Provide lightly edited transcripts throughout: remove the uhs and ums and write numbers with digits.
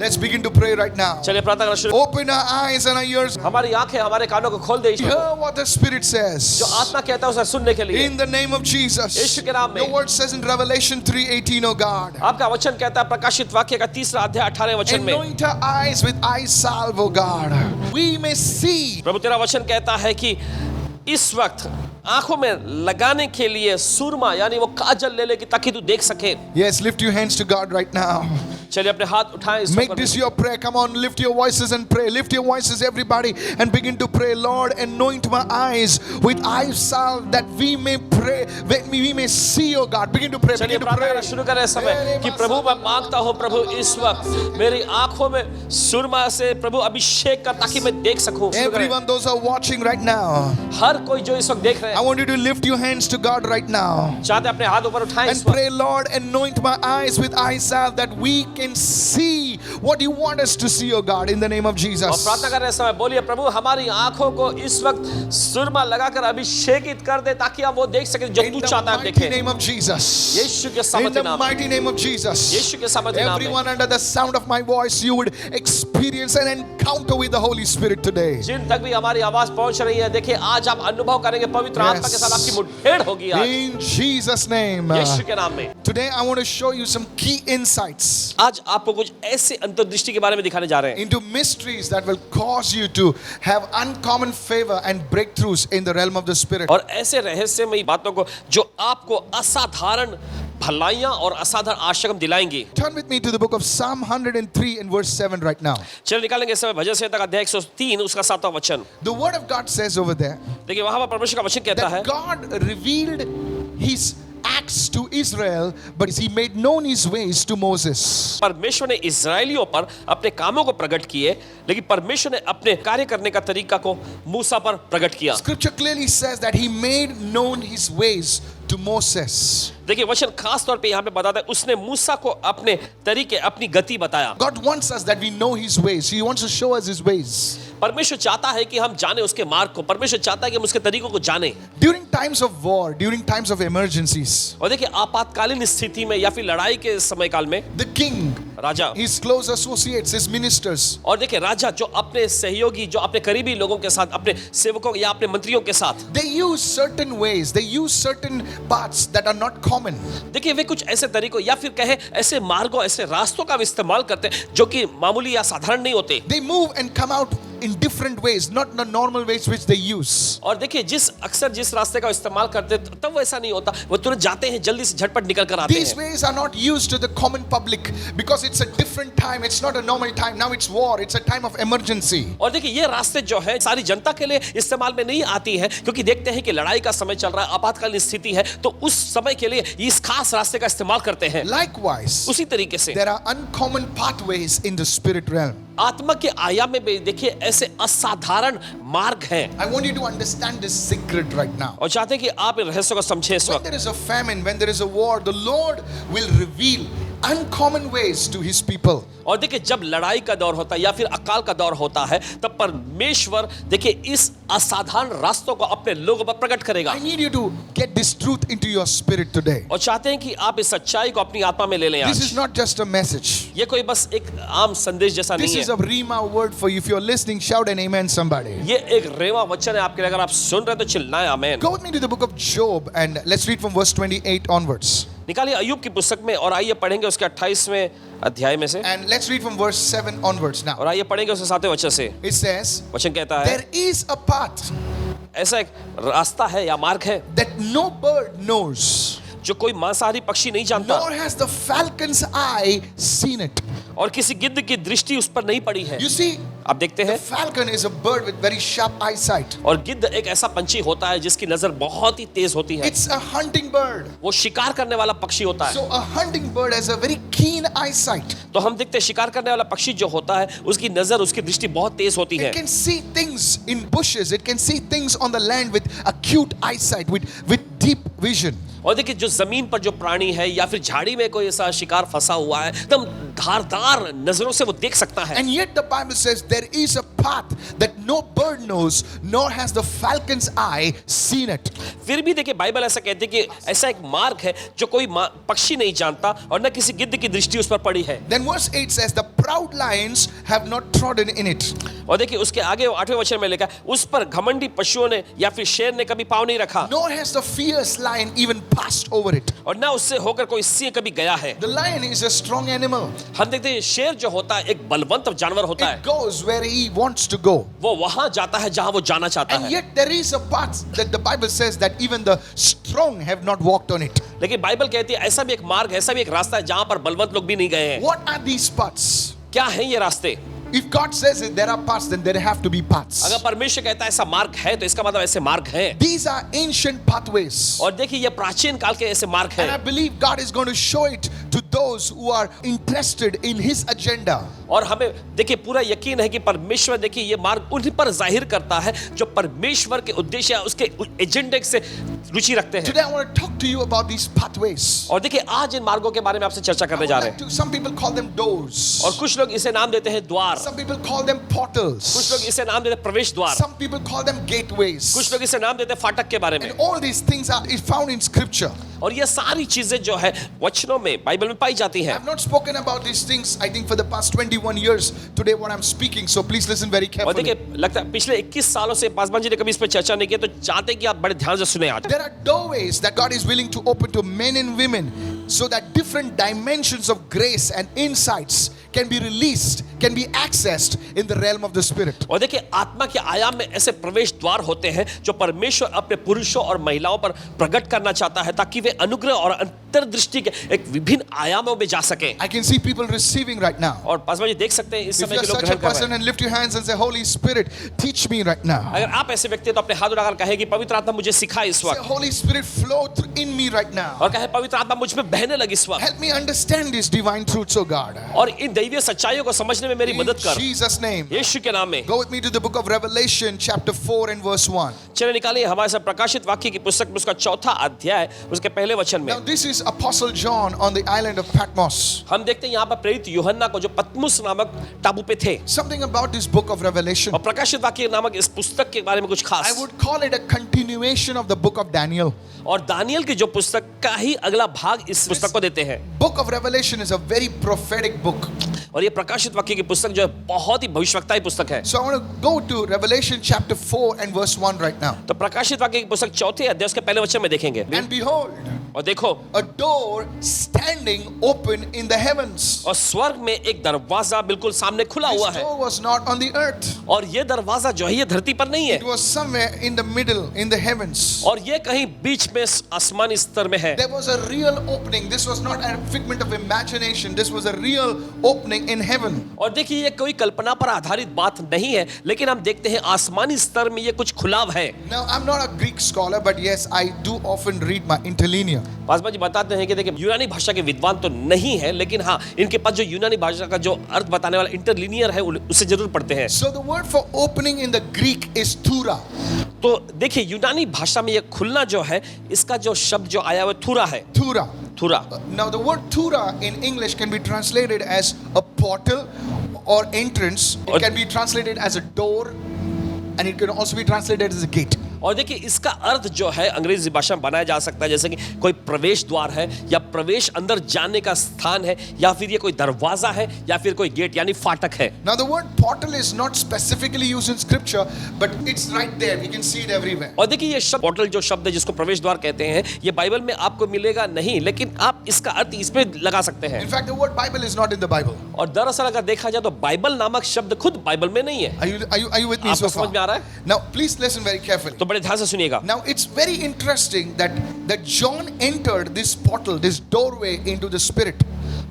Let's begin to pray right now. चलिए प्रार्थना करना शुरू। Open our eyes and our ears. हमारी आंखें हमारे कानों को खोल दे। Hear what the Spirit जो says. आत्मा कहता है उसे सुनने के लिए। In the name of Jesus. यीशु के नाम में। Your word says in Revelation 3:18, oh God. आपका वचन कहता है प्रकाशित वाक्य का 3 अध्याय 18 वचन में। Anoint our eyes with eye salve, oh God. We may see. प्रभु तेरा वचन कहता है कि इस वक्त आंखों में लगाने के लिए सुरमा यानी वो काजल ले ले कि ताकि तू देख सके। Yes, lift your hands to God right now. चलिए अपने हाथ उठाएं इस Make वक्त। this your prayer. Come on, lift your voices and pray. Lift your voices, everybody, and begin to pray. Lord, anoint my eyes with eye salve that we may pray, that we may see, oh God. Begin to pray. चलिए Begin to प्रार्थना करना pray. शुरू करें इस समय कि प्रभु मैं मांगता हूँ प्रभु इस वक्त मेरी आंखों में सुरमा से प्रभु अभिषेक कर ताकि मैं देख सकूं। शुरू करें। Everyone, those who are watching right now, हर कोई जो इस वक्त देख रहे I हैं want you to lift your hands to God right now चाहते अपने हाथ ऊपर उठाएं इस and वक्त। pray, Lord, anoint my eyes with eye salve that we can see what you want us to see, oh God, in the name of और Jesus. प्रार्थना कर रहे समय बोलिए प्रभु हमारी आंखों को इस वक्त सुरमा लगाकर अभिषेकित कर दे ताकि हम वो देख सके जो In तू the चाहता है हम mighty देखें। name of Jesus. यीशु के In सामर्थ्य the नाम में। mighty name of Jesus. यीशु के सामर्थ्य नाम में। Everyone under the sound of my voice, you would experience an encounter with the Holy Spirit today. जिन तक भी हमारी आवाज पहुंच रही है देखिए आज आप अनुभव करेंगे पवित्र आत्मा के साथ आपकी मुठभेड़ होगी आज In Jesus' name. यीशु के नाम में। Today I want to show you some key insights आज आपको कुछ ऐसे अंतर्दृष्टि के बारे में दिखाने जा रहे हैं into mysteries that will cause you to have uncommon favor and breakthroughs in the realm of the Spirit. और ऐसे रहस्यमयी बातों को जो आपको असाधारण भलाइयां और असाधारण आशीर्वाद दिलाएंगी। Turn with me to the book of Psalm 103 and verse 7 right now. चलिए निकालेंगे इस समय भजन संहिता का अध्याय 103 उसका 7वां वचन। The word of God says over there देखिए वहां पर परमेश्वर का वचन कहता है that God revealed his acts to Israel, but he made known his ways to Moses. परमेश्वर ने इस्राएलियों पर अपने कामों को प्रकट किए लेकिन परमेश्वर ने अपने कार्य करने का तरीका को मूसा पर प्रकट किया। Scripture clearly says that he made known his ways to Moses. देखिए वचन खास तौर पे यहाँ पे बताता है उसने मूसा को अपने तरीके अपनी गति बताया। God wants us that we know his ways. He wants to show us his ways. परमेश्वर चाहता है कि हम जाने उसके मार्ग को। परमेश्वर चाहता है कि हम उसके तरीकों को जाने। During times of war, during times of emergencies, और देखिए आपातकालीन स्थिति में या फिर लड़ाई के समय काल में the king, Raja his close associates, his ministers, और देखिए राजा जो अपने सहयोगी जो अपने करीबी लोगों के साथ अपने सेवकों या अपने मंत्रियों के साथ they use certain ways, they use certain paths that are not common. देखिए वे कुछ ऐसे तरीकों या फिर कहे ऐसे मार्गों ऐसे रास्तों का इस्तेमाल करते हैं जो कि मामूली या साधारण नहीं होते। They move and come out in different ways, not the normal ways which they use. और देखिए अक्सर जिस रास्ते का इस्तेमाल करते तब वैसा नहीं होता। वो तुरंत जाते हैं जल्दी से झटपट निकल कर आते These हैं। ways are not used to the common public because it's a different time. It's not a normal time. Now it's war. It's a time of emergency. और देखिए ये रास्ते जो है सारी जनता के लिए इस्तेमाल में नहीं आती है क्योंकि देखते हैं कि लड़ाई का समय चल रहा है आपातकालीन स्थिति है तो उस समय के लिए इस खास रास्ते का इस्तेमाल करते हैं। Likewise, उसी तरीके से there are uncommon pathways in the spirit realm. आत्मा के आयाम में भी देखिए ऐसे असाधारण मार्ग हैं। I want you to understand this secret right now. और चाहते हैं कि आप इन रहस्यों को समझें इस When वक्त। there is a famine, when there is a war, the Lord will reveal uncommon ways to his people. और देखिए जब लड़ाई का दौर होता है या फिर अकाल का दौर होता है तब परमेश्वर देखिए इस असाधारण रास्तों को अपने लोगों पर प्रकट करेगा। I need you to get this truth into your spirit today. और चाहते हैं कि आप इस सच्चाई को अपनी आत्मा में ले लें। This is आज not just a message. ये कोई बस एक आम संदेश जैसा This नहीं is है। a Rima word for you. If you're listening, shout an amen, somebody. ये एक रेवा वचन है आपके लिए। अगर आप सुन रहे हैं तो चिल्लाएं आमीन। Go with me to the book of Job and let's read from verse 28 onwards. निकालिए अय्यूब की पुस्तक में और आइए पढ़ेंगे उसके 28वें अध्याय में से And let's read from verse 7 onwards now. और आइए पढ़ेंगे उसके 7वें वचन से। It says, वचन कहता है there is a path ऐसा एक रास्ता है या मार्ग है that no bird knows, जो कोई मांसाहारी पक्षी नहीं जानता nor has the falcon's eye seen it. और किसी गिद्ध की दृष्टि उस पर नहीं पड़ी है। You see, आप देखते the हैं falcon is a bird with very sharp eyesight. और गिद्ध एक ऐसा पंछी होता है जिसकी नजर बहुत ही तेज होती है। It's a hunting bird. वो शिकार करने वाला पक्षी होता है। So a hunting bird has a very keen eyesight. तो हम देखते हैं शिकार करने वाला पक्षी जो होता है उसकी नजर उसकी दृष्टि बहुत तेज होती है। It can see things in bushes. It can see things on the land with acute eyesight, with deep vision. और देखिए जो जमीन पर जो प्राणी है या फिर झाड़ी में कोई ऐसा शिकार फंसा हुआ है एकदम धारदार नजरों से वो देख सकता है। And yet the Bible says there is a path that no bird knows, nor has the falcon's eye seen it. फिर भी देखिए बाइबल ऐसा कहती है कि ऐसा एक मार्ग है जो कोई पक्षी नहीं जानता और न किसी गिद्ध की दृष्टि उस पर पड़ी है। Then verse 8 says the proud lions have not trodden in it. और देखिए उसके आगे 8वें वचन में लिखा है उस पर घमंडी पशुओं ने या फिर शेर ने कभी पांव नहीं रखा, Nor has the fierce lion even passed over it. और ना उससे होकर कोई सिंह कभी गया है। The lion is a strong animal. हम देखते हैं शेर जो होता है एक बलवंत जानवर होता It है, goes where he wants to go. वो वहां जाता है जहां वो जाना चाहता And है। yet there is a path that the Bible says that even the strong have not walked on it. लेकिन बाइबल कहती है ऐसा भी एक मार्ग है, ऐसा भी एक रास्ता है जहां पर बलवंत लोग भी नहीं गए हैं। What are these paths? क्या है ये रास्ते? If God says it, there are paths, then there have to be paths. अगर परमेश्वर कहता है ऐसा मार्ग है तो इसका मतलब ऐसे मार्ग हैं। These are ancient pathways. और देखिए ये प्राचीन काल के ऐसे मार्ग And I हैं believe God is going to show it to those who are interested in His agenda. और हमें देखिए पूरा यकीन है कि परमेश्वर देखिए ये मार्ग उन्हीं पर जाहिर करता है जो परमेश्वर के उद्देश्य उसके एजेंडे से रुचि रखते हैं। Today I want to talk to you about these pathways. और देखिए आज इन मार्गों के बारे में आपसे चर्चा I करने would जा रहे like हैं। to, some people call them doors. और कुछ लोग इसे नाम देते हैं द्वार, Some people call them portals. कुछ लोग इसे नाम देते हैं प्रवेश द्वार, Some people call them gateways. कुछ लोग इसे नाम देते हैं फाटक के बारे में। And all these things are found in Scripture. और ये सारी चीजें जो है वचनों में बाइबल में पाई जाती हैं। I've not spoken about these things, I think, for the past 21 years. Today, what I'm speaking, so please listen very और carefully. देखिए लगता है पिछले 21 सालों से पासवान जी ने कभी इस पर चर्चा नहीं की, तो चाहते हैं कि आप बड़े ध्यान से सुने आज। There are doorways that God is willing to open to men and women so that different dimensions of grace and insights can be released, can be accessed in the realm of the Spirit. और देखिए आत्मा के आयाम में ऐसे प्रवेश द्वार होते हैं जो परमेश्वर अपने पुरुषों और महिलाओं पर प्रकट करना चाहता है ताकि वे अनुग्रह और अंतर्दृष्टि के एक विभिन्न आयामों में जा सके। I can see people receiving right now. और पासवान जी देख सकते हैं इस If समय you're के लोग such a ग्रहण कर रहे person हैं। and lift your hands and say, Holy Spirit, teach me right now. अगर आप ऐसे व्यक्ति हैं तो अपने हाथ उठाकर कहें कि पवित्र आत्मा मुझे सिखा इस Say, वक्त, Holy Spirit, flow in me right now. और कहे पवित्र आत्मा मुझ में बहने लगी इस वक्त, Help me understand these divine truths, oh God. और इन दैवीय सच्चाइयों को समझने में मेरी In मदद कर Jesus' name. यीशु के नाम में। Go with me to the book of Revelation, chapter 4 and verse 1. चलिए निकालिए हमारे साथ प्रकाशित वाक्य की पुस्तक में उसका 4था अध्याय उसके पहले वचन में। Now, this is Apostle John on the island of Patmos. हम देखते हैं यहाँ पर प्रेरित यूहन्ना को जो पतमुस नामक टापू पे थे, Something about this book of Revelation, और प्रकाशित वाक्य नामक इस पुस्तक के बारे में कुछ I खास, would call it a continuation of the book of Daniel. और दानियल की जो पुस्तक का ही अगला भाग इस पुस्तक को देते हैं। Book of Revelation is a very prophetic book. और ये प्रकाशित वाक्य की पुस्तक जो है बहुत ही भविष्यवक्ताई पुस्तक है। So I want to go to Revelation chapter 4 and verse 1 right now. तो प्रकाशित वाक्य की पुस्तक 4थे अध्याय उसके पहले वचन में देखेंगे। And behold, और देखो a door standing open in the heavens. और स्वर्ग में एक दरवाजा बिल्कुल सामने खुला This हुआ है, door was not on the earth. और ये दरवाजा जो है ये धरती पर नहीं है, It was somewhere in the middle, in the heavens. और ये कहीं बीच में आसमानी स्तर में है। There was a real opening. This was not a figment of imagination. This was a real opening in heaven. और देखिए ये कोई कल्पना पर आधारित बात नहीं है, लेकिन हम देखते हैं आसमानी स्तर में ये कुछ खुलाव है। Now, I'm not a Greek scholar, but yes, I do often read my interlinear. Paswan ji बताते हैं कि देखिए यूनानी भाषा के विद्वान तो नहीं है, लेकिन हाँ इनके पास जो यूनानी भाषा का जो अर्थ बताने वाला इंटरलिनियर है उसे जरूर पढ़ते हैं। So the word for opening in the Greek is thura. तो देखिए यूनानी भाषा में ये खुलना जो है इसका जो शब्द जो आया वो थुरा है। Thura. थुरा, Now, the word thura in English can be translated as a portal or entrance. It can be translated as a door, and it can also be translated as a gate. और देखिए इसका अर्थ जो है अंग्रेजी भाषा में बनाया जा सकता है जैसे कि कोई प्रवेश द्वार है, या प्रवेश अंदर जाने का स्थान है, या फिर ये कोई दरवाजा है, या फिर कोई गेट यानी फाटक है। Now, the word portal is not specifically used in scripture, but it's right there. We can see it everywhere. और देखिए ये शब्द पोर्टल जो शब्द है जिसको प्रवेश द्वार कहते हैं, ये बाइबल में आपको मिलेगा नहीं, लेकिन आप इसका अर्थ इसमें लगा सकते हैं। In fact, the word Bible is not in the Bible. और दरअसल अगर देखा जाए तो बाइबल नामक शब्द खुद बाइबल में नहीं है। Are you with me आपको so far? समझ में आ रहा है? Now, please listen very carefully. तो बड़े ध्यान से सुनिएगा। Now, it's very interesting that John entered this portal, this doorway into the Spirit.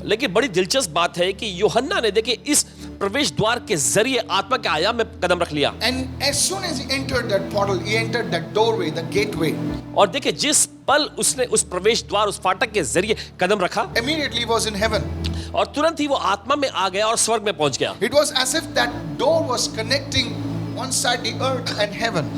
लेकिन बड़ी दिलचस्प बात है कि यूहन्ना ने देखिए इस प्रवेश द्वार के जरिए आत्मा के आयाम में कदम रख लिया। And as soon as he entered that portal, he entered that doorway, the gateway. और देखिए जिस पल उसने उस प्रवेश द्वार उस फाटक के जरिए कदम रखा, Immediately he was in heaven. और तुरंत ही वो आत्मा में आ गया और स्वर्ग में पहुंच गया। It was as if that door was connecting one side the earth and heaven.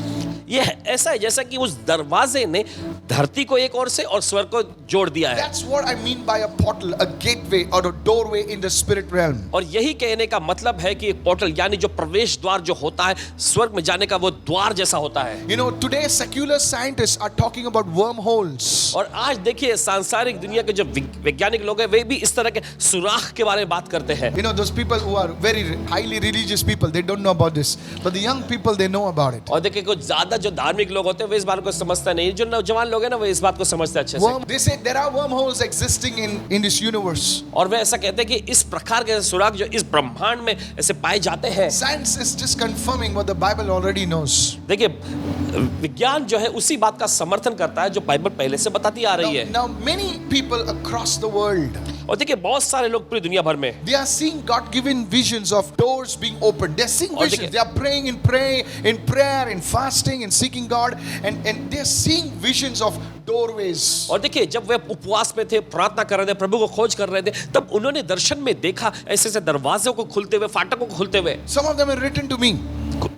ये ऐसा है जैसा कि उस दरवाजे ने धरती को एक ओर से और स्वर्ग को जोड़ दिया है। That's what I mean by a portal, a gateway or a doorway in the spirit realm. और यही कहने का मतलब है कि एक पोर्टल यानी जो प्रवेश द्वार जो होता है स्वर्ग में जाने का वो द्वार जैसा होता है। You know, today secular scientists are talking about wormholes. और आज देखिए सांसारिक दुनिया के जो वैज्ञानिक लोग हैं वे भी इस तरह के सुराख के बारे में बात करते हैं। You know, those people who are very highly religious people, they don't know about this. But the young people, they know about it. और देखिए कुछ ज्यादा जो धार्मिक लोग होते हैं वे इस बात को समझते नहीं, जो नौजवान लोग हैं ना वे इस बात को समझते हैं अच्छे से। They say there are wormholes existing in this universe. और वे ऐसा कहते हैं कि इस प्रकार के सुराख जो इस ब्रह्मांड में ऐसे पाए जाते हैं। Science is just confirming what the Bible already knows. देखिए विज्ञान जो है उसी बात का समर्थन करता है जो बाइबल पहले से बताती आ रही है। Now many people across the world, और देखिए बहुत सारे लोग पूरी दुनिया भर में they are seeing God-given visions of doors being opened. They are seeing और visions. देखिए- They are praying in prayer, in fasting, and seeking God, and they are seeing visions of doorways. और देखिए जब वे उपवास में थे, प्रार्थना कर रहे थे, प्रभु को खोज कर रहे थे, तब उन्होंने दर्शन में देखा ऐसे ऐसे दरवाजों को खुलते हुए, फाटकों को खुलते हुए। Some of them are written to me.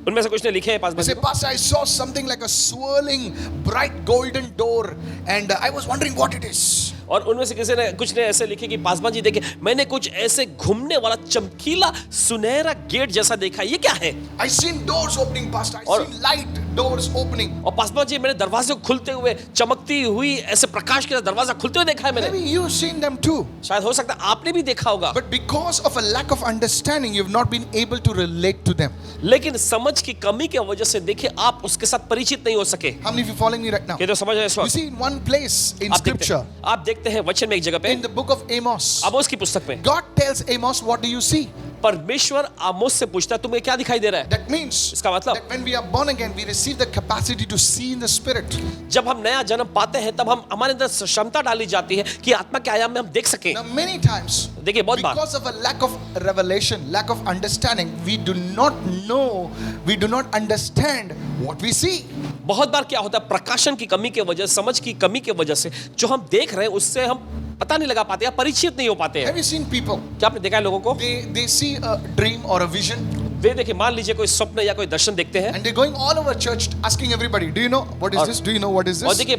उनमें से कुछ ने लिखे हैं पास They say, Pastor, I saw something like a swirling, bright golden door, and I was wondering what it is. और उनमें से किसी ने कुछ ने ऐसे लिखे कि पासवान जी देखिए मैंने कुछ ऐसे घूमने वाला चमकीला सुनहरा गेट जैसा देखा, ये क्या है? I seen doors opening, Pastor. I और- seen light doors opening. और पासवान जी मैंने दरवाजे खुलते हुए, चमकती हुई ऐसे प्रकाश के दरवाजा खुलते हुए देखा है मैंने। Maybe you've seen them too. शायद हो सकता है आपने भी देखा होगा, But because of a lack of understanding, you've not been able to relate to them. लेकिन समझ की कमी की वजह से देखिए आप उसके साथ परिचित नहीं हो सके। How many of you following me right now? ये तो समझ रहे हैं इस You वक्त? see, in one place in Scripture, आप देखते हैं वचन में एक जगह पे in the book of Amos, आमोस की पुस्तक में God tells Amos, what do you see? परमेश्वर आमोस से पूछता है तुम्हें क्या दिखाई दे रहा है? That means इसका मतलब that when we are born again, we receive the capacity to see in the Spirit. जब हम नया जन्म पाते हैं तब हम हमारे अंदर क्षमता डाली जाती है कि आत्मा के आयाम में हम देख सकें। Now, many times, देखिए बहुत बार because of a lack of revelation, lack of understanding, we do not know, we do not understand what we see. बहुत बार क्या होता है प्रकाशन की कमी के वजह, समझ की कमी के वजह से जो हम देख रहे हैं उससे हम पता नहीं लगा पाते या परिचित नहीं हो पाते हैं। Have you seen people? क्या आपने देखा है लोगों को? They see a dream or a vision, वे देखिए मान लीजिए कोई स्वप्न या कोई दर्शन देखते हैं and they're going all over church asking everybody, do you know what is और- this? Do you know what is और this? देखिए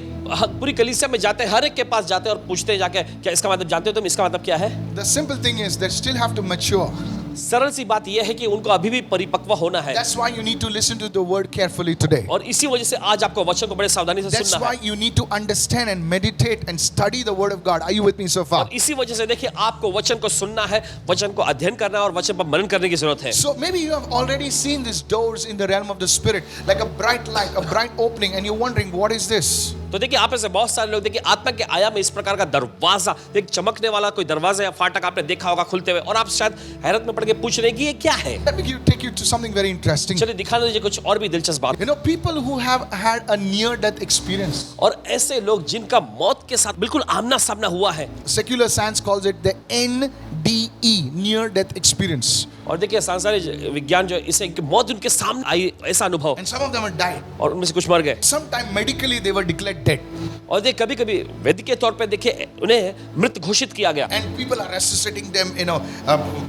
पूरी कलीसिया में जाते हैं, हर एक के पास जाते हैं और पूछते हैं जाके क्या इसका मतलब जानते हो तुम, इसका मतलब क्या है? The simple thing is they still have to mature. सरल सी बात यह है कि उनको अभी भी परिपक्व होना है That's why you need to listen to the word carefully today. और इसी वजह से आज आपको वचन को बड़े सावधानी से That's सुनना why है। you need to understand and meditate and study the word of God. Are you with me so far? और इसी वजह से देखिए आपको वचन को सुनना है, वचन को अध्ययन करना है और वचन पर मनन करने की जरूरत है। So maybe you have already seen these doors in the realm of the spirit, like a bright light, a bright opening, and you're wondering, what is this? तो देखिए आप ऐसे बहुत सारे लोग देखिए आत्मा के आयाम में इस प्रकार का दरवाजा, एक चमकने वाला कोई दरवाजा या फाटक आपने देखा होगा खुलते हुए और आप शायद हैरत में पड़ के पूछ रहे हैं कि ये क्या है? Let me take you to something very interesting. चलिए दिखा दीजिए कुछ और भी दिलचस्प बात। You know, people who have had a near-death experience, और ऐसे लोग जिनका मौत के साथ बिल्कुल आमना सामना हुआ है, secular science calls it the NDE, near-death experience. और देखिए सांसारिक विज्ञान जो है, इसे कि मौत उनके सामने आई ऐसा अनुभव, And some of them have died. और उनमें से कुछ मर गए। Sometime medically they were declared dead. और देखिए कभी कभी वैद्य के तौर पे देखिए उन्हें मृत घोषित किया गया And people are resuscitating them, you know,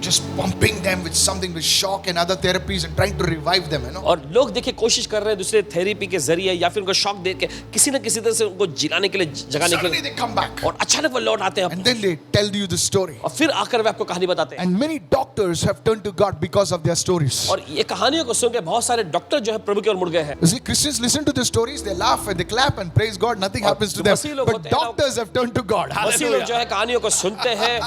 just pumping them with something with shock and other therapies and trying to revive them, you know. और लोग देखिए कोशिश कर रहे हैं दूसरे थेरेपी के जरिए या फिर उनको शॉक दे के किसी न किसी तरह से उनको जिलाने के लिए, जगाने के Suddenly लिए, they come back और अचानक वो लौट आते हैं and then they tell you the story. और फिर आकर वे आपको कहानी बताते हैं। And many doctors have turned to God because of their stories. और ये कहानियों को सुन के बहुत सारे डॉक्टर जो है प्रभु की ओर मुड़ गए हैं। You see, Christians listen to the stories, they laugh and they clap and praise God, nothing happens to them. मसीह लोग But होते हैं ना, doctors have turned to God. मसीह लोग जो Hallelujah. है कहानियों को सुनते हैं,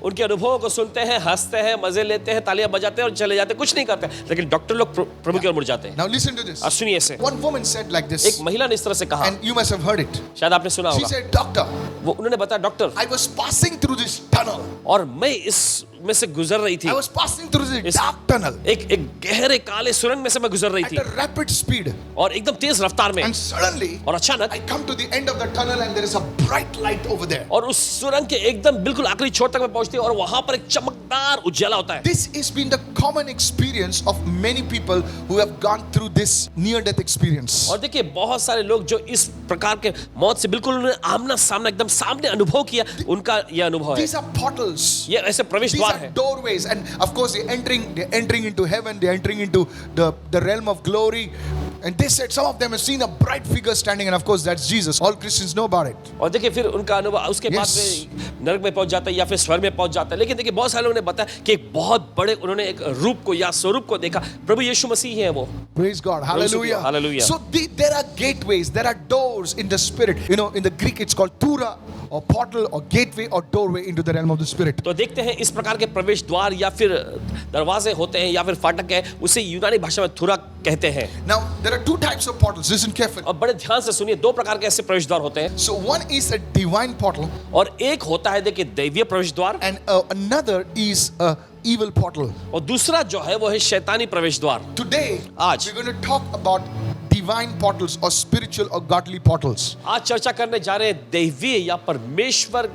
उनके अनुभवों को सुनते हैं, हंसते हैं, मजे लेते हैं, तालियां बजाते हैं और चले जाते हैं, कुछ नहीं करते, लेकिन डॉक्टर लोग प्रभु की ओर मुड़ जाते हैं। Now listen to this. अब सुनिए इसे। One woman said like this, एक महिला ने इस तरह से कहा, and you must have heard it. शायद आपने सुना She होगा। said, Doctor, वो उन्होंने बताया doctor, I was passing through this tunnel. और मैं इस में से गुजर रही थी, I was passing through this Yes. dark tunnel एक गहरे काले सुरंग में से मैं गुजर रही at थी a rapid speed. और एकदम तेज रफ्तार में, And suddenly, और अचानक I come to the end of the tunnel and there is a bright light over there. और उस सुरंग के एकदम बिल्कुल आखिरी छोर तक मैं पहुंचती हूँ और वहां पर एक चमकदार उजाला होता है। This has been the common experience of many people who have gone through this near-death experience. और देखिए बहुत सारे लोग जो इस प्रकार के मौत से बिल्कुल उन्होंने आमना सामना एकदम सामने अनुभव किया, उनका यह अनुभव है। These are portals. ये ऐसे प्रवेश These द्वार are है doorways, and of course they're entering into heaven. They're entering into the realm of glory. And they said some of them have seen a bright figure standing, and of course that's Jesus. All Christians know about it. और देखिए फिर उनका अनुभव उसके बाद Yes. में नरक में पहुंच जाता है या फिर स्वर्ग में पहुंच जाता है। लेकिन देखिए बहुत सारे लोगों ने बताया कि एक बहुत बड़े उन्होंने एक रूप को या स्वरूप को देखा, प्रभु यीशु मसीह है वो। Praise God. Hallelujah. Hallelujah. So there are gateways, there are doors in the spirit. You know, in the Greek it's called tura, or portal, or gateway, or doorway into the realm of the spirit. तो देखते हैं इस प्रकार के प्रवेश द्वार या फिर दरवाजे होते हैं या फिर फाटक है, उसे यूनानी भाषा में थुरा कहते हैं। Now there are two types of portals. Listen carefully. और बड़े ध्यान से सुनिए, दो प्रकार के ऐसे प्रवेश द्वार होते हैं, So one is a divine portal, और एक होता है देखिए दैवीय प्रवेश द्वार, and another is a evil portal. और दूसरा जो है वो है शैतानी प्रवेश द्वार। Today आज we're going to talk about divine portals or spiritual or godly portals. आज चर्चा करने जा रहे हैं दैवीय या परमेश्वर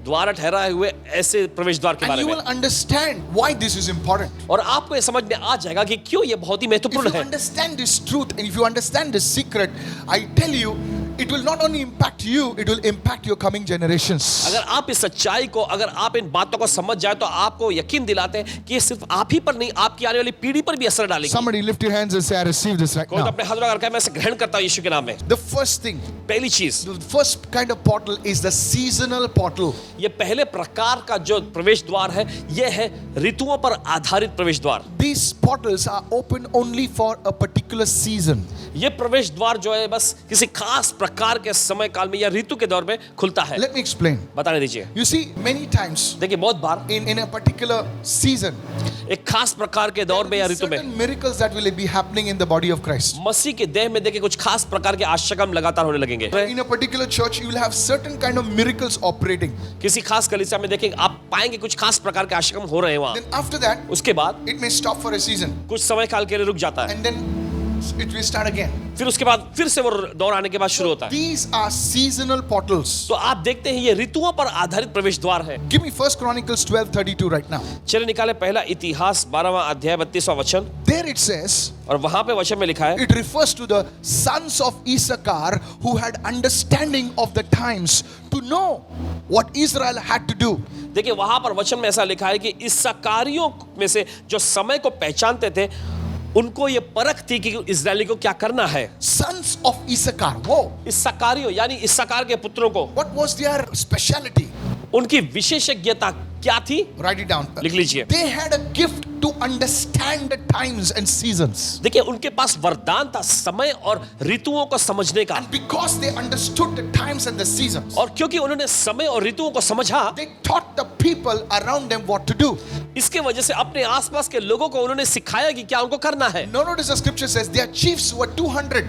द्वारा ठहराए हुए ऐसे प्रवेश द्वार के And बारे you में, will understand why this is important. और आपको ये समझ में आ जाएगा कि क्यों ये बहुत ही If महत्वपूर्ण you है। understand this truth and if you understand this secret, I tell you, it will not only impact you, it will impact your coming generations. अगर आप इस सच्चाई को, अगर आप इन बातों को समझ जाए तो आपको यकीन दिलाते हैं कि ये सिर्फ आप ही पर नहीं, आपकी आने वाली पीढ़ी पर भी असर डालेगी। Somebody lift your hands and say, I receive this right कोई तो now. अपने हाथ लगा कर मैं इसे ग्रहण करता हूं यीशु के नाम में। The first thing, पहली चीज, the first kind of portal is the seasonal portal. ये पहले प्रकार का जो प्रवेश द्वार है, ये है ऋतुओं पर आधारित प्रवेश द्वार। These portals are open only for a particular season. ये प्रवेश द्वार जो है बस किसी खास प्रकार के समय काल में या ऋतु के दौर में खुलता है। Let me explain. बताने दीजिए। You see, many times देखिए बहुत बार in a particular season, एक खास प्रकार के दौर में या ऋतु में certain miracles that will be happening in the body of Christ. मसीह के देह में देखिए कुछ खास प्रकार के आश्चर्य लगातार होने लगेंगे। In a particular church, you will have certain kind of miracles operating. किसी खास कलीसिया में देखेंगे आप पाएंगे कुछ खास प्रकार के आश्चर्य हो रहे हैं वहां। Then after that, उसके बाद it may stop for a season, कुछ समय काल के लिए रुक जाता है, and then it will start again. फिर उसके बाद फिर से वो दौर आने के बाद शुरू होता है। These are seasonal portals. तो आप देखते हैं ये ऋतुओं पर आधारित प्रवेश द्वार है। Give me 1 Chronicles 12:32 right now. चलिए निकाले पहला इतिहास 12वां अध्याय 32वां वचन, There it says, और वहां पे वचन में लिखा है, it refers to the sons of Issachar who had understanding of the times to know what Israel had to do. देखिए वहां पर वचन में ऐसा लिखा है कि इस्साकारियों में से जो समय को पहचानते थे, उनको ये परख थी कि इस्राएली को क्या करना है। Sons of Issachar. Whoa. इस्साकारियों यानी इस्साकार के पुत्रों को What was their speciality? उनकी विशेषज्ञता क्या थी? Write it down. लिख लीजिए। They had a gift to understand the times and seasons. देखिए उनके पास वरदान था समय और ऋतुओं को समझने का, And because they understood the times and the seasons, और क्योंकि उन्होंने समय और ऋतुओं को समझा, they taught the people around them what to do. इसके वजह से अपने आसपास के लोगों को उन्होंने सिखाया कि क्या उनको करना है। Now notice the scripture says their chiefs were 200.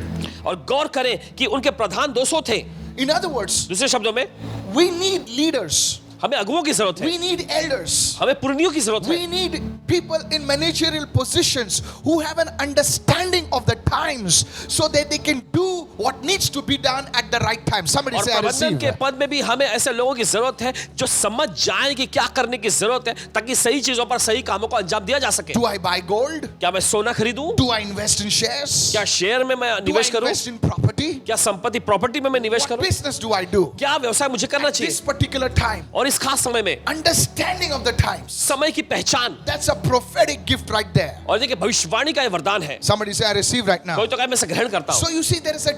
और गौर करें कि उनके प्रधान 200 थे। In other words, दूसरे शब्दों में we need leaders. हमें अगुओं की जरूरत है, We need elders. हमें पुरनियों की जरूरत है, We need people in managerial positions who have an understanding of the times so that they can do what needs to be done at the right time. Somebody और say I प्रबंधन receive. के पद में भी हमें ऐसे लोगों की जरूरत है जो समझ जाएं कि क्या करने की जरूरत है ताकि सही चीजों पर सही कामों को अंजाम दिया जा सके। Do I buy gold? क्या मैं सोना खरीदूं? Do I invest in shares? क्या शेयर में मैं Do I निवेश करूं? invest in property? क्या संपत्ति प्रॉपर्टी में मैं निवेश What करूं? business do I do? क्या व्यवसाय मुझे करना At this चाहिए? particular time, और इस खास समय में understanding of the times. समय की पहचान, That's a prophetic gift right there. और देखिए भविष्यवाणी का ये वरदान है। Somebody say I receive right now. कोई तो कहे मैं इसे ग्रहण करता So हूं। you see there is a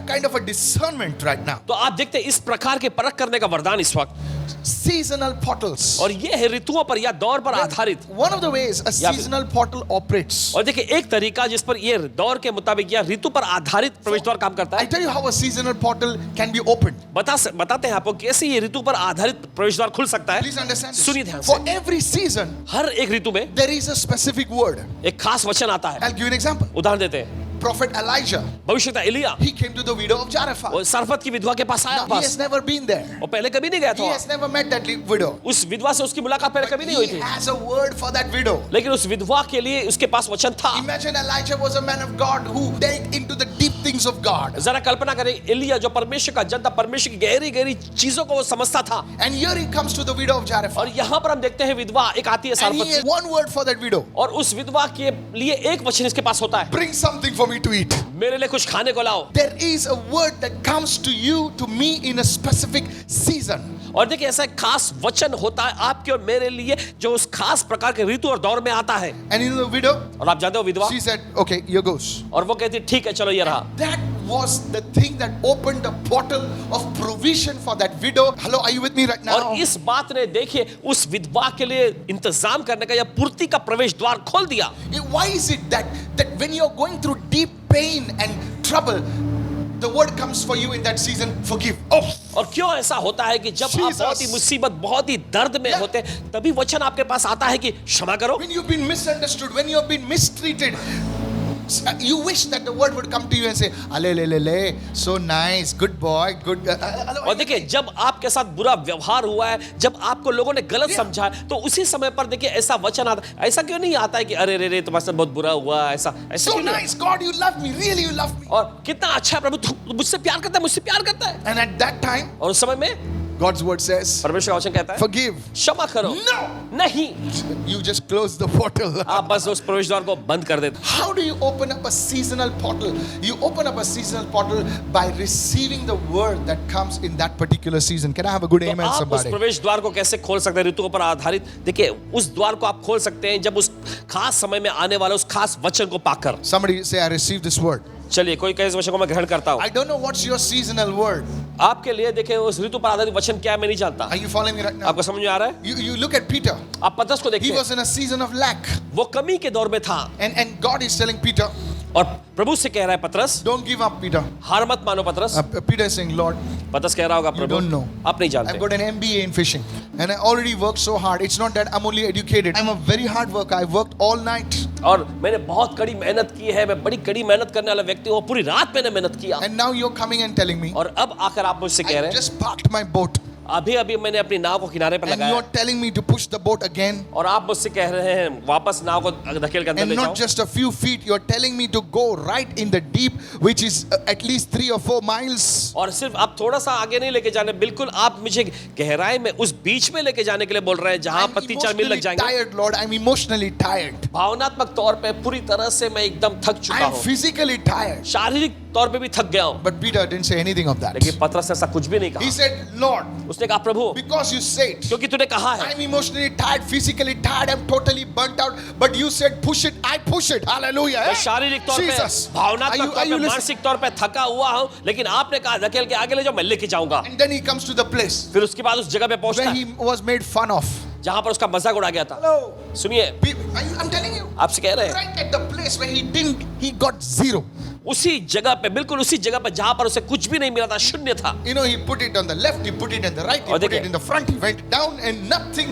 kind of a discernment right now. तो आप देखते हैं इस प्रकार के परख करने का वरदान इस वक्त, Seasonal portals. और ये है ऋतुओं पर या दौर पर आधारित। One of the ways a या फिर- seasonal portal operates. और देखिए एक तरीका जिस पर ये दौर के मुताबिक या ऋतु पर आधारित प्रवेश द्वार काम करता I है, tell you how a seasonal portal can be opened. बताते हैं आपको कैसे ये ऋतु पर आधारित प्रवेश द्वार खुल सकता है। Please understand this. सुनिए ध्यान For से, every season, हर एक ऋतु में there is a specific word. एक खास वचन आता है। I'll give you an example. उदाहरण देते हैं, Prophet Elijah, भविष्यवक्ता Elia, he came to the widow of Zarephath. वो सरफत की विधवा के पास आया, Now, he has never been there. और पहले कभी नहीं गया He था, has never met that widow. उस विधवा से उसकी मुलाकात पहले कभी नहीं हुई He थी, has a word for that widow. लेकिन उस विधवा के लिए उसके पास वचन था। Imagine Elijah was a man of God who dealt into the deep things of God. जरा कल्पना करें, एलिया जो परमेश्वर का जन था, परमेश्वर की गहरी गहरी चीजों को वो समझता था, And here he comes to the widow of Zarephath. और यहाँ पर हम देखते हैं विधवा एक आती है And he सारफत has की, one word for that widow. और उस विधवा के लिए एक वचन इसके पास होता है, Bring something for me to eat. मेरे लिए कुछ खाने को लाओ। There is a word that comes to you, to me, in a specific season. और देखिए ऐसा एक खास वचन होता है आपके और मेरे लिए जो उस खास प्रकार के ऋतु और दौर में आता है। And you know the widow? और आप जानते हो विधवा, She said, okay, here goes. और वो कहती ठीक है चलो ये रहा। That was the thing that opened the portal of provision for that widow. Hello, are you with me right now? और इस बात ने देखिए उस विधवा के लिए इंतजाम करने का या पूर्ति का प्रवेश द्वार खोल दिया। Why is it that when you're going through deep pain and trouble, the word comes for you in that season, forgive. Oh, और क्यों ऐसा होता है कि जब आप Jesus. बहुत ही मुसीबत, बहुत ही दर्द में Yeah. होते हैं, तभी वचन आपके पास आता है कि क्षमा करो। when you've been misunderstood, when you've been mistreated, you wish that the word would come to you and say, "Ale, so nice, good boy, good." और देखिए जब आपके साथ बुरा व्यवहार हुआ है, जब आपको लोगों ने गलत Yeah. समझा है, तो उसी समय पर देखिए ऐसा वचन आता है। ऐसा क्यों नहीं आता है कि अरे रे तुम्हारे साथ बहुत बुरा हुआ, ऐसा ऐसा So क्यों नहीं? nice, God, you love me, really, you love me. और कितना अच्छा है प्रभु, तू मुझसे प्यार करता है, मुझसे प्यार करता है। And at that time, और उस समय में God's word says, परमेश्वर का वचन कहता है "Forgive." क्षमा करो। No, नहीं, you just close the portal. आप बस उस प्रवेश द्वार को बंद कर देते। How do you open up a seasonal portal? You open up a seasonal portal by receiving the word that comes in that particular season. Can I have a good तो amen, आप उस somebody? प्रवेश द्वार को कैसे खोल सकते हैं ऋतुओं पर आधारित? देखिए उस द्वार को आप खोल सकते हैं जब उस खास समय में आने वाले उस खास वचन को पाकर। Somebody say, "I receive this word." चलिए कोई कहे इस वचन को मैं ग्रहण करता हूँ। I don't know what's your seasonal word. आपके लिए देखिए उस ऋतु पर आधारित वचन क्या है मैं नहीं जानता। Are you following me right now? आपको समझ में आ रहा है? You look at Peter. आप पतरस को He देखिए, was in a season of lack. वो कमी के दौर में था And God is telling Peter, और प्रभु से कह रहा है पतरस don't give up, Peter. हार मत मानो पतरस। Peter is saying, Lord, पतरस कह रहा होगा प्रभु don't know. आप नहीं I've जानते। got an MBA in fishing and I already worked so hard. It's not that I'm only educated. I'm a very hard worker. I worked all night. और मैंने बहुत कड़ी मेहनत की है, मैं बड़ी कड़ी मेहनत करने वाला व्यक्ति हूँ, पूरी रात मैंने मेहनत किया। And now you're coming and telling me, और अब आकर आप मुझसे कह I रहे हैं just parked my boat अभी अभी मैंने अपनी नाव को किनारे पर and लगाया you're telling me to push the boat again. और आप मुझसे कह रहे हैं वापस नाव को धकेल कर अंदर And ले not जाओ। just a few feet, you're telling me to go right in the deep, which is at least 3 or 4 miles. और सिर्फ आप थोड़ा सा आगे नहीं लेके जाने, बिल्कुल आप मुझे गहराई में उस बीच में लेके जाने के लिए बोल रहे हैं जहां I'm 3-4 मील लग emotionally जाएंगे। tired, Lord. I'm emotionally tired. भावनात्मक तौर पे पूरी तरह से मैं एकदम थक चुका I'm हूँ, physically tired. शारीरिक तौर पे भी थक गया हूँ। But Peter didn't say anything of that. लेकिन पतरस ने ऐसा कुछ भी नहीं He कहा। said, Lord, उसने कहा प्रभु because you said, क्योंकि तूने कहा है, I'm emotionally tired, physically tired, I'm totally burnt out, but you said push it, I push it. Hallelujah. मैं eh? शारीरिक तौर पे, Jesus. भावनात्मक Are तौर पे, you listening? मानसिक तौर पे थका हुआ हूँ, लेकिन आपने कहा धकेल के आगे ले जाओ, मैं लेके जाऊंगा। And then he comes to the place फिर उसके बाद उस जगह पे पहुंचता where है he was made fun of. जहां पर उसका मजाक उड़ा गया था। Hello. सुनिए I'm telling you, आपसे कह रहे हैं right at the place where he got 0. उसी जगह पे, बिल्कुल उसी जगह पे जहां पर उसे कुछ भी नहीं मिला था, शून्य था। You know, he put it on the left, he put it on the right, he और put देखिए- it in the front, he went down and nothing,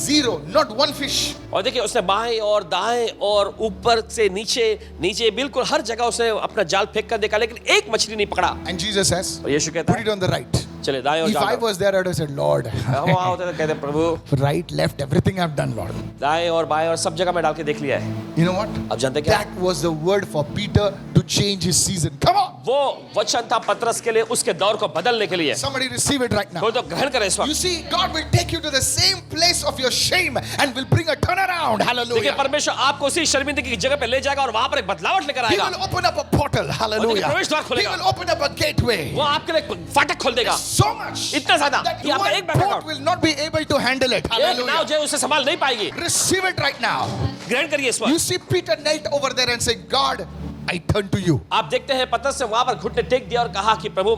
0, not one fish. और देखिए उसने बाएं और दाएं और ऊपर से नीचे नीचे बिल्कुल हर जगह उसने अपना जाल फेंक कर देखा, लेकिन एक मछली नहीं पकड़ा। And Jesus says, और यीशु कहता put it है on the right. चले दाएं और If I जाल। was there, I would have said, Lord, हम वहां होते तो कहते प्रभु right, left, everything I've done, Lord. दाएं और बाएं और सब जगह में डाल के देख लिया है। You know what? अब जानते क्या? That was the word for Peter to change his season. Come on. वो वचन था पतरस के लिए उसके दौर को बदलने के लिए। Somebody receive it right now. कोई तो ग्रहण करे इस You वक्त। see, God will take you to the same place of your shame and will bring a turnaround. देखिए Hallelujah. परमेश्वर आपको उसी शर्मिंदगी की जगह पे ले जाएगा और वहां पर एक बदलावट लेकर He आएगा। will open up a portal. Hallelujah. प्रवेश द्वार He खोलेगा। will open up a gateway. वो आपके लिए एक फाटक खोल देगा So much इतना ज्यादा that कि आपका one एक बैठक boat will not be able to handle it. एक नाव Hallelujah. जो है उसे संभाल नहीं पाएगी। Receive it right now. ग्रहण करिए इस You वक्त। see Peter knelt over there and said, God, I turn to you. आप देखते हैं पतरस से वहां पर घुटने टेक दिया और कहा कि प्रभु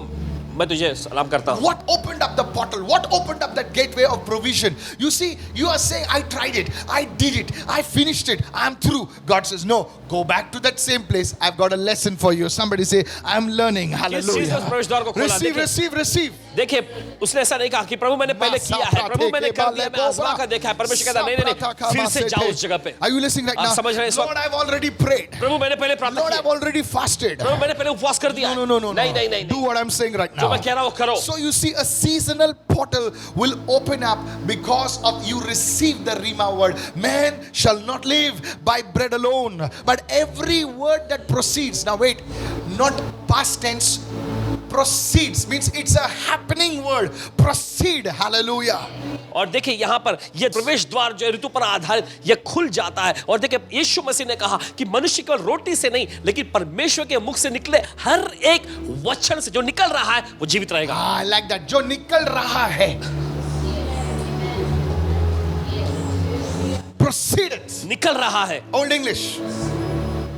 मैं तुझे सलाम करता हूँ। What opened up the portal? What opened up that gateway of provision? You see, you are saying, I tried it, I did it, I finished it, I'm through. God says, no, go back to that same place. I've got a lesson for you. Somebody say, I'm learning. चीज़ ने Hallelujah. उस प्रवेश द्वार को खोला। Receive, देखिए- receive, receive. देखिए उसने ऐसा नहीं कहा कि प्रभु मैंने पहले किया है, प्रभु मैंने कर दिया, मैं आजमा कर देखा है। परमेश्वर कहता नहीं नहीं नहीं, फिर से जाओ उस जगह पे। Are you listening right आप now? समझ रहे हैं इस Lord, वक्त? I've already prayed. प्रभु मैंने पहले प्रार्थना Lord, की, I've already fasted. प्रभु मैंने पहले उपवास कर दिया। No. नहीं नहीं नहीं Do नहीं, what I'm saying right जो now. मैं कह रहा हूँ वो करो। So you see, a seasonal portal will open up because of you receive the Rima word. Man shall not live by bread alone, but every word that proceeds. Now wait, not past tense. Proceeds means it's a happening word. Proceed. Hallelujah. और देखिए यहाँ पर ये प्रवेश द्वार जो है ऋतु पर आधारित ये खुल जाता है। और देखिए यीशु मसीह ने कहा कि मनुष्य केवल रोटी से नहीं लेकिन परमेश्वर के मुख से निकले हर एक वचन से जो निकल रहा है वो जीवित रहेगा। I like that. जो निकल रहा है. proceeded. निकल रहा है Old English.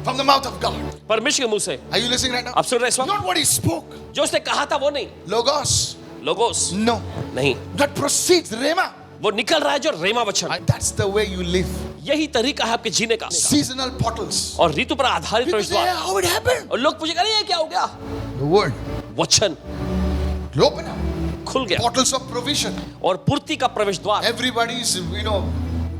From the mouth of God. परमेश्वर के मुंह से। Are you listening right now? आप सुन रहे हैं इस वक्त? Not what he spoke. जो उसने कहा था वो नहीं, Logos. Logos No. नहीं, That proceeds. Rhema. वो निकल रहा है जो रेमा वचन। And that's the way you live. यही तरीका है आपके जीने का। Seasonal portals. और ऋतु पर आधारित People प्रवेश say, द्वार। how it happened? और लोग पूछेगा नहीं ये क्या हो गया? The word. वचन You open up. खुल गया Portals of provision. और पूर्ति का प्रवेश द्वार। Everybody's,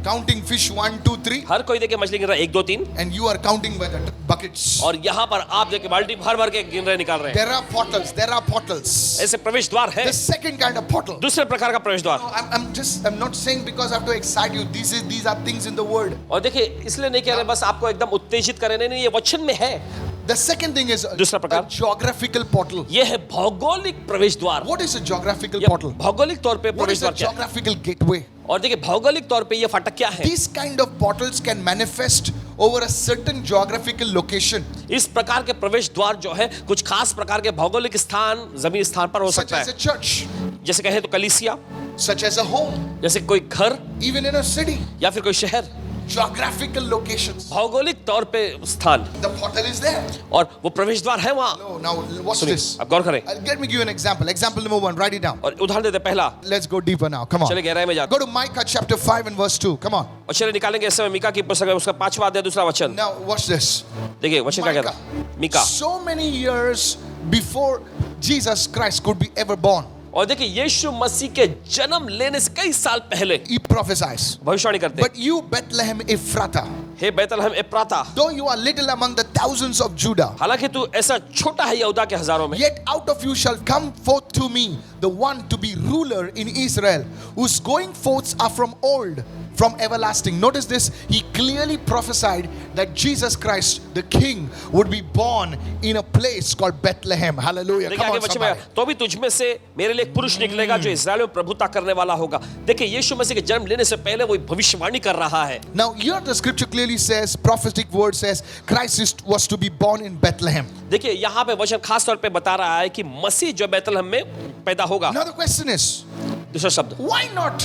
counting fish 1, 2, 3. हर कोई देखे मछली गिन रहा है 1 2 3 And you are counting by the buckets. और यहाँ पर आप देखे बाल्टी भर भर के गिन रहे निकाल रहे हैं। There are portals. There are portals. ऐसे प्रवेश द्वार है। The second kind of portal. दूसरे प्रकार का प्रवेश द्वार। No, I'm not saying because I have to excite you. These are things in the word. और देखिए इसलिए नहीं कह रहे बस आपको एकदम उत्तेजित करें, नहीं, ये वचन में है। The second thing is दूसरा a प्रकार geographical portal. ये है भौगोलिक प्रवेश द्वार। What is a geographical ये portal? भौगोलिक तौर पे What प्रवेश is a द्वार क्या है? geographical gateway? और देखिए भौगोलिक तौर पे ये फाटक क्या है? These kind of portals can manifest over a certain geographical location, इस प्रकार के प्रवेश द्वार जो है कुछ खास प्रकार के भौगोलिक स्थान, जमीन स्थान पर हो such सकता as a है। church, जैसे कहे तो कलीसिया, such as a home, जैसे कोई घर even in a city. या फिर कोई शहर। Geographical locations. भौगोलिक तौर पे स्थान The portal is there. और वो प्रवेश द्वार है वहां। No, now watch सुनिए, this. अब गौर करें Let me give you an example. Example number 1. Write it down. और उदाहरण देते हैं पहला। Let's go deeper now. Come on. चलिए गहराई में जाते Go to Micah chapter 5 and verse 2. Come on. और चलिए निकालेंगे इस समय मीका की पुस्तक है, उसका 5वां अध्याय दूसरा वचन। Now watch this. देखिए वचन क्या कहता है? Mika. So many years before Jesus Christ could be ever born, और देखिए यीशु मसीह के जन्म लेने से कई साल पहले he prophesies. भविष्यवाणी करते हैं। But you, Bethlehem Ephratah, hey Bethlehem एप्राता, though you are little among the thousands of Judah, हालांकि तू ऐसा छोटा है यहूदा के हजारों में, yet out of you shall come forth to me the one to be ruler in Israel, whose going forths are from old, from everlasting. Notice this, he clearly prophesied that Jesus Christ, the King, would be born in a place called Bethlehem. Hallelujah. देखिए Come आगे on, बच्चे somebody. में तो भी तुझ में से मेरे लिए एक पुरुष निकलेगा जो इस्राएल में प्रभुता करने वाला होगा। देखिए यीशु मसीह के जन्म लेने से पहले वो भविष्यवाणी कर रहा है। Now here the scripture clearly says, prophetic word says, Christ was to be born in Bethlehem. देखिए यहाँ पे वचन खास तौर पे बता रहा है कि मसीह जो बैतलहम में पैदा होगा। Now the question is, दूसरा शब्द, why not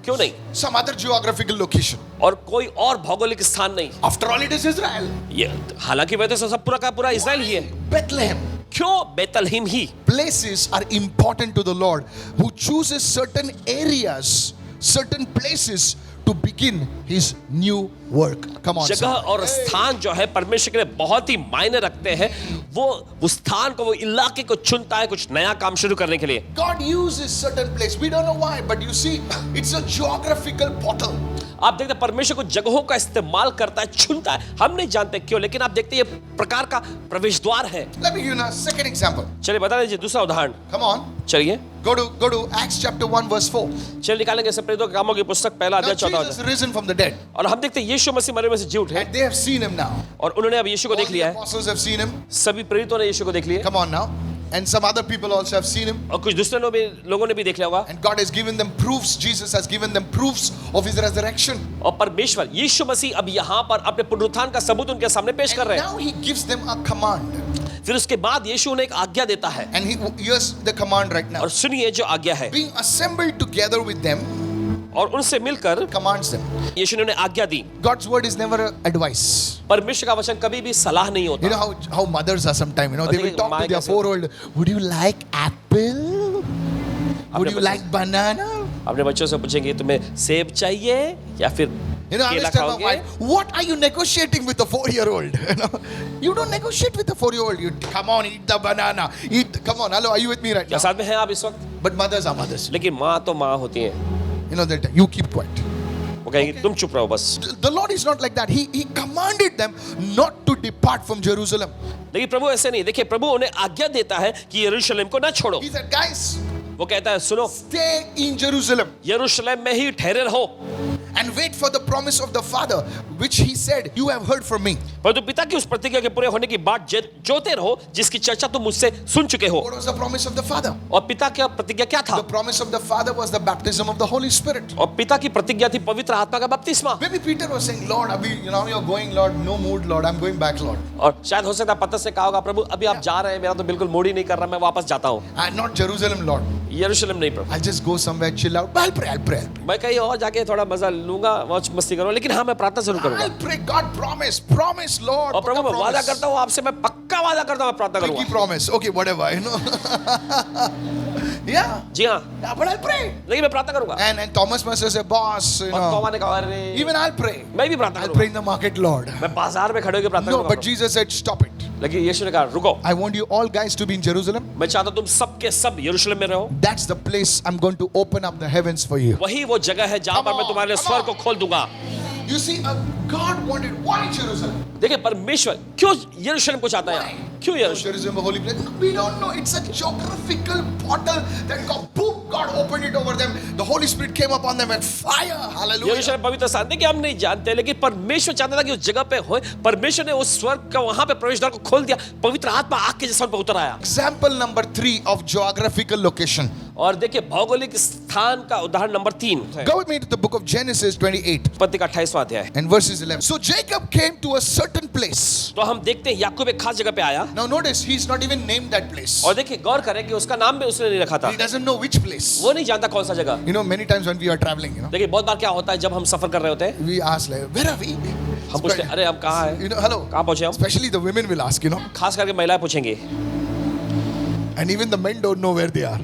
क्यों नहीं some other geographical location? और कोई और भौगोलिक स्थान नहीं? After all, it is Israel. ये हालांकि वह तो सब पूरा का पूरा इस्राएल ही है। Bethlehem. क्यों बैतलहम ही? Places are important to the Lord, who chooses certain areas, certain places to begin his new work. Come on. जगह somebody. और स्थान जो है परमेश्वर के लिए बहुत ही मायने रखते हैं। वो उस स्थान को, वो इलाके को चुनता है कुछ नया काम शुरू करने के लिए। God uses certain place. We don't know why, but you see, it's a geographical portal. आप देखते हैं परमेश्वर को जगहों का इस्तेमाल करता है, चुनता है। हम नहीं जानते क्यों, लेकिन आप देखते हैं ये प्रकार का प्रवेश द्वार है। Let me give you a second example. चलिए बता दीजिए दूसरा उदाहरण। Come on. चलिए Go to Acts chapter 1 verse 4. चलिए निकालेंगे प्रेरितों के कामों की पुस्तक पहला Now अध्याय 14 Jesus risen from the dead, और हम देखते हैं यीशु मसीह मरे में से जी उठे and they have seen him now. और उन्होंने अब यीशु को All देख the लिया है। apostles have seen him. सभी प्रेरितों ने यीशु को देख लिया Come on now. And some other people also have seen him. और कुछ दूसरे लोगों ने भी देख लिया होगा। And God has given them proofs. Jesus has given them proofs of his resurrection. और परमेश्वर यीशु मसीह अब यहाँ पर अपने पुनरुत्थान का सबूत उनके सामने पेश कर And रहे हैं। now he gives them a command. फिर उसके बाद यीशु उन्हें एक आज्ञा देता है And here's the command right now. और सुनिए जो आज्ञा है। Being assembled together with them, और उनसे मिलकर commands them. यीशु ने उन्हें आज्ञा दी। God's word is never advice. परमेश्वर का वचन कभी भी सलाह नहीं You होता। know how mothers are sometimes, they will talk to their Mike, 4-year-old, would you like apple? Would you like banana? अपने बच्चों से पूछेंगे तुम्हें सेब चाहिए या फिर I केला always tell my खाओगे? wife, what are you negotiating with a 4-year-old? You don't negotiate with a 4-year-old. You come on, eat the banana. Come on, hello, are you with me right क्या now? साथ में हैं आप इस वक्त? But mothers are mothers. लेकिन माँ तो माँ होती है। That you keep quiet. वो कहेंगे तुम चुप रहो बस। The Lord is not like that. He commanded them not to depart from Jerusalem. लेकिन प्रभु ऐसे नहीं। देखिए प्रभु उन्हें आज्ञा देता है कि यरूशलेम को ना छोड़ो। He said, guys, वो कहता है सुनो, stay in Jerusalem यरूशलेम में ही ठहरे रहो and wait for the promise of the Father, which he said, you have heard from me. परंतु पिता की उस प्रतिज्ञा के पूरे होने की बात जोते रहो जिसकी चर्चा तुम मुझसे सुन चुके हो। What was the promise of the Father? और पिता की प्रतिज्ञा क्या था? The promise of the Father was the baptism of the Holy Spirit. और पिता की प्रतिज्ञा थी पवित्र आत्मा का बपतिस्मा। Maybe Peter was saying, Lord, you're going, Lord, no mood, Lord, I'm going back, Lord. और शायद हो सकता है पतरस से कहा होगा प्रभु अभी आप जा रहे हैं, मेरा तो बिल्कुल मूड ही नहीं कर रहा, मैं वापस जाता हूँ। Not Jerusalem, Lord. यरूशलेम नहीं प्रभु, I'll just go somewhere, chill out. I'll pray. मैं कहीं और जाके थोड़ा मजा लूंगा, मौज मस्ती करूंगा, लेकिन हाँ मैं प्रार्थना जरूर करूंगा। I'll pray. God promise Lord. और प्रभु मैं पक्का वादा promise. करता हूँ आपसे, मैं पक्का वादा करता हूँ मैं प्रार्थना Pinky करूंगा। promise. Okay, whatever, you know. Yeah. जी हाँ, Yeah, but I'll pray. लेकिन मैं प्रार्थना करूंगा। And Thomas must have said, boss, you और know, तोमा ने कहा, अरे even I'll pray. मैं भी प्रार्थना I'll pray करूंगा, in the market, Lord. मैं बाजार में खड़े होकर प्रार्थना No, करूंगा। but Jesus said, stop it. लेकिन यीशु ने कहा रुको, I want you all guys to be in Jerusalem. मैं चाहता हूँ तुम सब के सब यरूशलेम में रहो। That's the place I'm going to open up the heavens for you. वही वो जगह है जहां पर मैं तुम्हारे लिए स्वर्ग को खोल दूंगा। You see, God wanted, why Jerusalem? देखिए परमेश्वर क्यों यरूशलेम को चाहता है, क्यों यरूशलेम? Jerusalem, a holy place. We don't know. It's a geographical portal that God, boom, God opened it over them. The Holy Spirit came upon them and fire. Hallelujah. यरूशलेम पवित्र स्थान, देखिए हम नहीं जानते, लेकिन परमेश्वर चाहता था कि उस जगह पे हो। परमेश्वर ने उस स्वर्ग का वहां पे प्रवेश द्वार को खोल दिया, पवित्र आत्मा आग के जैसा उन पर उतर आया। Example number 3 of geographical location. और देखिए भौगोलिक स्थान का उदाहरण नंबर 3 है, Go with me to the book of Genesis 28 उत्पत्ति का 28वां अध्याय। and verses 11. So Jacob came to a certain place. तो हम देखते हैं याकूब एक खास जगह पे आया, Now notice, he's not even named that place. और देखिए गौर करें कि उसका नाम भी उसने नहीं रखा था, He doesn't know which place. वो नहीं जानता कौन सा जगह। You know, many times when we are traveling, you know, देखिए बहुत बार क्या होता है जब हम सफर कर रहे होते हैं, we ask like, where are we? हम पूछते हैं अरे हम कहाँ हैं, You know, hello. कहाँ पहुंचे हम? Especially the women will ask, you know, खास करके महिलाएं पूछेंगी, and even the men don't know where they are.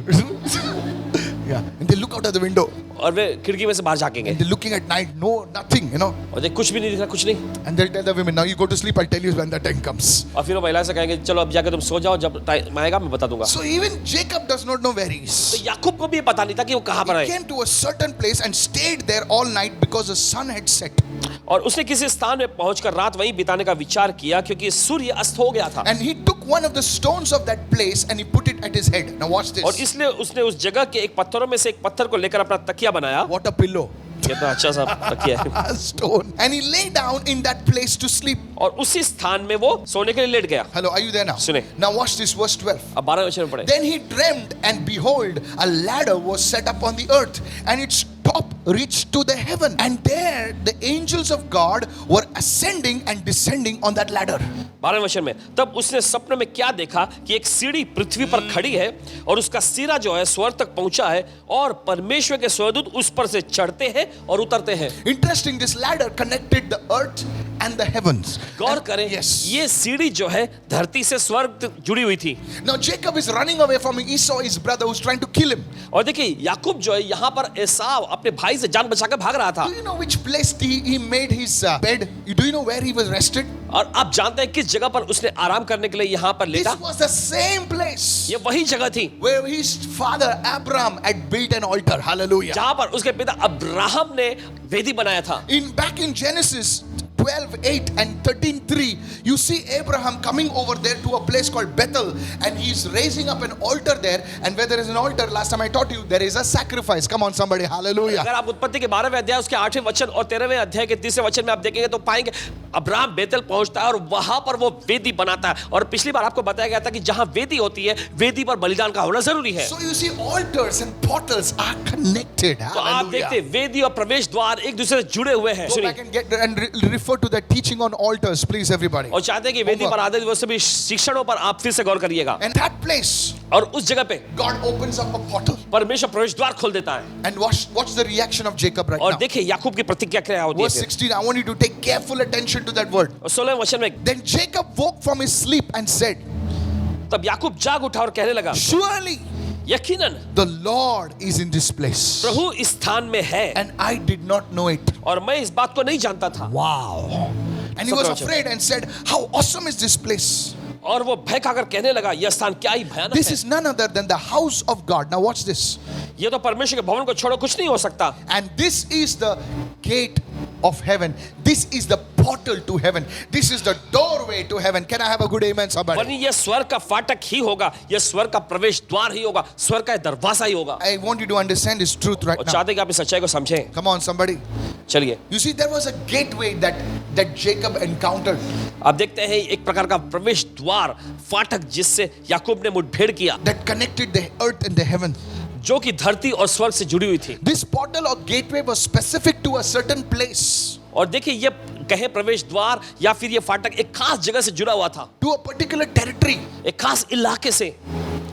Yeah, and they look out of the window और वे खिड़की में से बाहर झांकेंगे and they're looking at night, no, nothing, you know, और देख कुछ भी नहीं दिख रहा, कुछ नहीं। and they'll tell the women, now you go to sleep, I'll tell you when the time comes. और फिर वो महिला से कहेंगे चलो अब जाके तुम सो जाओ, जब टाइम आएगा मैं बता दूंगा। So even Jacob does not know where he तो is. याकूब को भी ये पता नहीं था कि वो कहाँ पर He है, came to a certain place and stayed there all night because the sun had set. और उसने किसी स्थान में पहुंचकर रात वहीं बिताने का विचार किया क्योंकि सूर्य अस्त हो गया था। And he took one of the stones of that place and he put it at his head. Now watch और this. इसलिए उसने उस जगह के एक पत्थरों में से एक पत्थर को लेकर अपना तकिया बनाया। What a pillow. कितना अच्छा सा तकिया है। A stone. And he lay down in that place to sleep. और उसी स्थान में वो सोने के लिए लेट गया। Hello, are you there now? सुने। Now watch this, verse 12. अब 12वें वचन में पढ़े। Then he dreamed, and behold, a ladder was set up on the earth, and its top reached to the heaven. And there the angels of God were ascending and descending on that ladder. 12वें वचन में, तब उसने सपने में क्या देखा कि एक सीढ़ी पृथ्वी पर खड़ी है और उसका सिरा जो है स्वर्ग तक पहुंचा है और परमेश्वर के स्वर्गदूत उस पर से चढ़ते हैं और उतरते हैं। Interesting, this ladder connected the earth and the heavens. गौर करें, Yes. ये सीढ़ी जो है धरती से स्वर्ग तक जुड़ी हुई थी। Now Jacob is running away from Esau, his brother, who's trying to kill him. और देखिए याकूब जो है यहाँ पर एसाव अपने भाई से जान बचाकर भाग रहा था। Do you know which place he made his bed? Do you know where he was rested? और आप जानते हैं किस जगह पर उसने आराम करने के लिए यहाँ पर This लेटा? was the same place ये वही जगह थी where his father Abraham had built an altar. Hallelujah. जहां पर उसके पिता अब्राहम ने वेदी बनाया था। Back in Genesis 12:8 and 13:3, you see Abraham coming over there to a place called Bethel, and he's raising up an altar there. And where there is an altar, last time I taught you, there is a sacrifice. Come on, somebody, hallelujah. अगर आप उत्पत्ति के 12वें अध्याय उसके 8वें वचन और 13वें अध्याय के 30वें वचन में आप देखेंगे तो पाएंगे अब्राहम बेतेल पहुंचता है और वहां पर वो वेदी बनाता है। और पिछली बार आपको बताया गया था कि जहां वेदी होती है, वेदी पर बलिदान का होना जरूरी है। So you see, altars and portals are connected. तो आप Hallelujah. देखते हैं वेदी और प्रवेश द्वार एक दूसरे से जुड़े हुए हैं। Go back and get and refer to that teaching on altars, please, everybody. और चाहते हैं कि वेदी पर आधारित वो सभी शिक्षणों पर आप फिर से गौर करिएगा। And that place, और उस जगह पे God opens up a portal. परमेश्वर प्रवेश द्वार खोल देता है। And watch the reaction of Jacob right और now. देखिए याकूब की प्रतिक्रिया क्या होती Verse है। 16, I want you to take careful attention to that word. और 16वें वचन में, Then Jacob woke from his sleep and said, तब याकूब जाग उठा और कहने लगा, surely यकीनन the Lord is in this place. प्रभु इस स्थान में है And I did not know it. और मैं इस बात को नहीं जानता था। Wow. And he was afraid and said, how awesome is this place? और वो भय खाकर कहने लगा, यह स्थान क्या ही भयानक This है। is none other than the house of God. Now watch this. ये तो परमेश्वर के भवन को छोड़ो कुछ नहीं हो सकता। And this is the gate of heaven. This is the portal to heaven. This is the doorway to heaven. Can I have a good amen, somebody? वरनी ये स्वर्ग का फाटक ही होगा, ये स्वर्ग का प्रवेश द्वार ही होगा, स्वर्ग का दरवाजा ही होगा। I want you to understand this truth right और now. चाहते कि आप इस सच्चाई को समझें। Come on, somebody. चलिए, You see, there was a gateway that Jacob encountered. आप देखते हैं एक प्रकार का प्रवेश द्वार, फाटक जिससे याकूब ने मुठभेड़ किया, That connected the earth and the heaven. जो कि धरती और स्वर्ग से जुड़ी हुई थी। This portal or gateway was specific to a certain place, और देखिए ये कहे प्रवेश द्वार या फिर ये फाटक एक खास जगह से जुड़ा हुआ था, to a particular territory. एक खास इलाके से।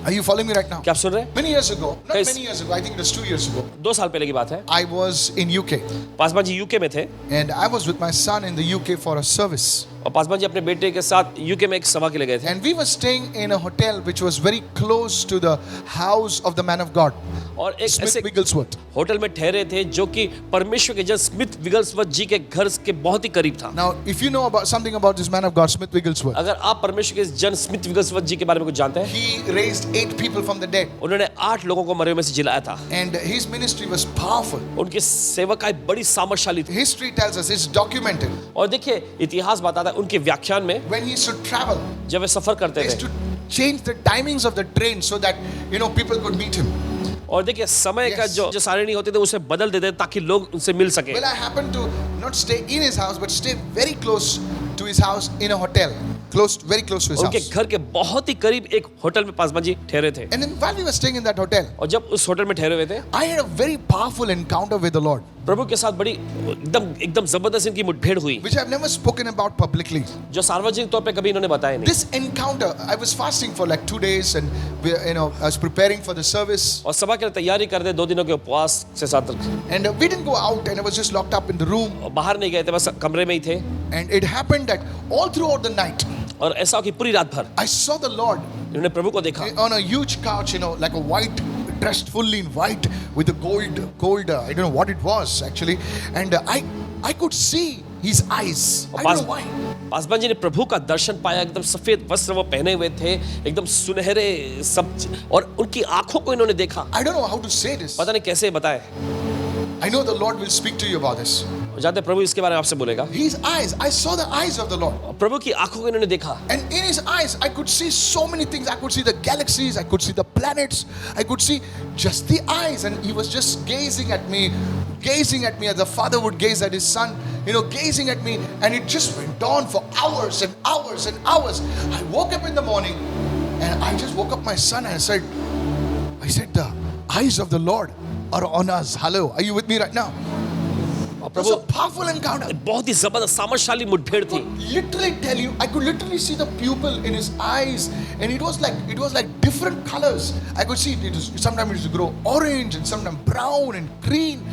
Are you following me right now? क्या आप सुन रहे हैं? Many years ago, not Guys- many years ago, I think it was 2 years ago, 2 साल पहले की बात है। I was in UK Paswan ji UK में थे and I was with my son in the UK for a service. और पासवान जी अपने बेटे के साथ यूके में एक सभा के लिए गए थे। And we were staying in a hotel which was very close to the house of the man of God, और एक Smith ऐसे Wigglesworth. होटल में ठहरे थे जो कि परमेश्वर के जन स्मिथ विगल्सवर्थ जी के घर के बहुत ही करीब था। Now, if you know about something about this man of God, Smith Wigglesworth, अगर आप परमेश्वर के जन स्मिथ विगल्सवर्थ जी के बारे में कुछ जानते हैं, he raised 8 people from the dead. उन्होंने 8 लोगों को मरे हुए में से जिलाया था। And his ministry was powerful. उनकी सेवकाई बड़ी सामर्थशाली थी। History tells us, it's documented. और देखिए इतिहास बताता है उनके व्याख्यान में When he used to travel, जब वे सफर they करते used थे to change the timings of the train so that, people could meet him. और देखिए समय का Yes. जो सारणी होते थे उसे बदल देते थे ताकि लोग उनसे मिल सके। Well, I happened to not stay in his house, but stay very close to his house in a hotel. Very close to his उनके house. घर के बहुत ही करीब एक होटल में पासवान जी ठहरे थे। And then while we were staying in that hotel, और जब उस होटल में ठहरे हुए थे I had a very powerful encounter with the Lord, प्रभु के साथ बड़ी एकदम जबरदस्त इनकी मुठभेड़ हुई which I've never spoken about publicly. जो सार्वजनिक तौर पे कभी इन्होंने बताया नहीं। This encounter, I was fasting for like 2 days, and I was preparing for the service, और सभा के लिए तैयारी कर दे 2 दिनों के उपवास से साथ and we didn't go out, and I was just locked up in the room. और बाहर नहीं गए थे, बस कमरे में ही थे। And it happened that all throughout the night, और ऐसा हो कि पूरी रात भर I saw the Lord इन्होंने प्रभु को देखा on a huge couch, like a white, dressed fully in white with a gold, I don't know what it was actually, and I could see his eyes. I don't know why. Paswan ji ने प्रभु का दर्शन पाया। एकदम सफेद वस्त्र वो पहने हुए थे, एकदम सुनहरे सब, और उनकी आंखों को इन्होंने देखा। I don't know how to say this. पता नहीं कैसे बताए। I know the Lord will speak to you about this. जानते हैं प्रभु इसके बारे में आपसे बोलेगा। His eyes, I saw the eyes of the Lord. प्रभु की आंखों को इन्होंने देखा। And in his eyes, I could see so many things. I could see the galaxies, I could see the planets, I could see just the eyes. And he was just gazing at me as a father would gaze at his son, gazing at me. And it just went on for hours and hours and hours. I woke up in the morning and I just woke up my son and I said, the eyes of the Lord are on us. Hello, are you with me right now? It was a powerful encounter. बहुत ही जबरदस्त सामर्थशाली मुठभेड़ थी। Literally tell you, I could literally see the pupil in his eyes, and it was like different colors. I could see sometimes it used to grow orange and sometimes brown and green.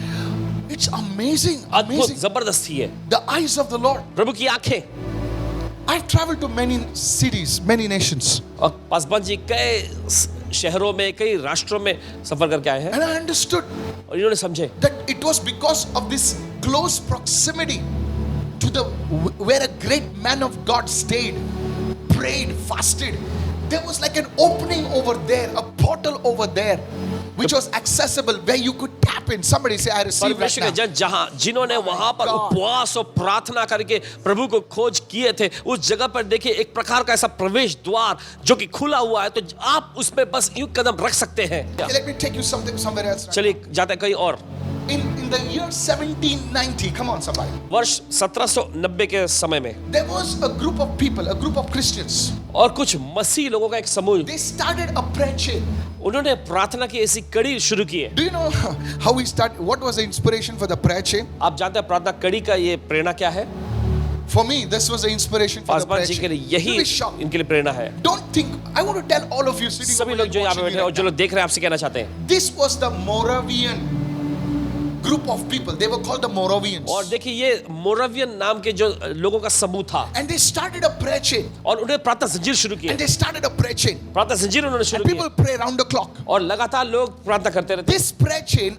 It's amazing, अद्भुत amazing. जबरदस्त थी ये The eyes of the Lord. प्रभु की आंखें। I've traveled to many cities, many nations, और पासवान जी कई शहरों में, कई राष्ट्रों में सफर करके आए हैं and I understood और इन्होंने समझे that it was because of this close proximity to where a great man of God stayed, prayed, fasted. There was like an opening over there, a portal over there, which was accessible, where you could tap in. Somebody say, I receive right परमेश्वर के now. जन जहां जिन्होंने वहां पर God. उपवास और प्रार्थना करके प्रभु को खोज किए थे, उस जगह पर देखिए एक प्रकार का ऐसा प्रवेश द्वार जो कि खुला हुआ है, तो आप उसमें बस यूं कदम रख सकते हैं। Okay, let me take you somewhere else. Right? चलिए जाते हैं कहीं और। In the year 1790, come on somebody, वर्ष 1790 के समय में there was a group of people, a group of Christians. और कुछ मसीह लोगों का एक समूह, They started a prayer chain. उन्होंने प्रार्थना की ऐसी कड़ी शुरू की है। Do you know how we start? What was the inspiration for the prayer chain? आप जानते हैं प्रार्थना कड़ी का ये प्रेरणा क्या है? For me, this was the inspiration for the Paswan prayer जी के chain. लिए यही You'll be shocked. इनके लिए प्रेरणा है। Don't think. I want to tell all of you sitting सभी over लोग here जो यहाँ पे watching बैठे me हैं और right जो now. लोग देख रहे हैं आपसे कहना चाहते हैं, This was the Moravian group of people. They were called the Moravians. और देखिए ये मोरावियन नाम के जो लोगों का समूह था And they started a prayer chain. और उन्हें प्रार्थना जंजीर शुरू की। And they started a prayer chain. प्रार्थना जंजीर उन्होंने शुरू And की people pray round the clock. और लगातार लोग प्रार्थना करते रहते। This prayer chain,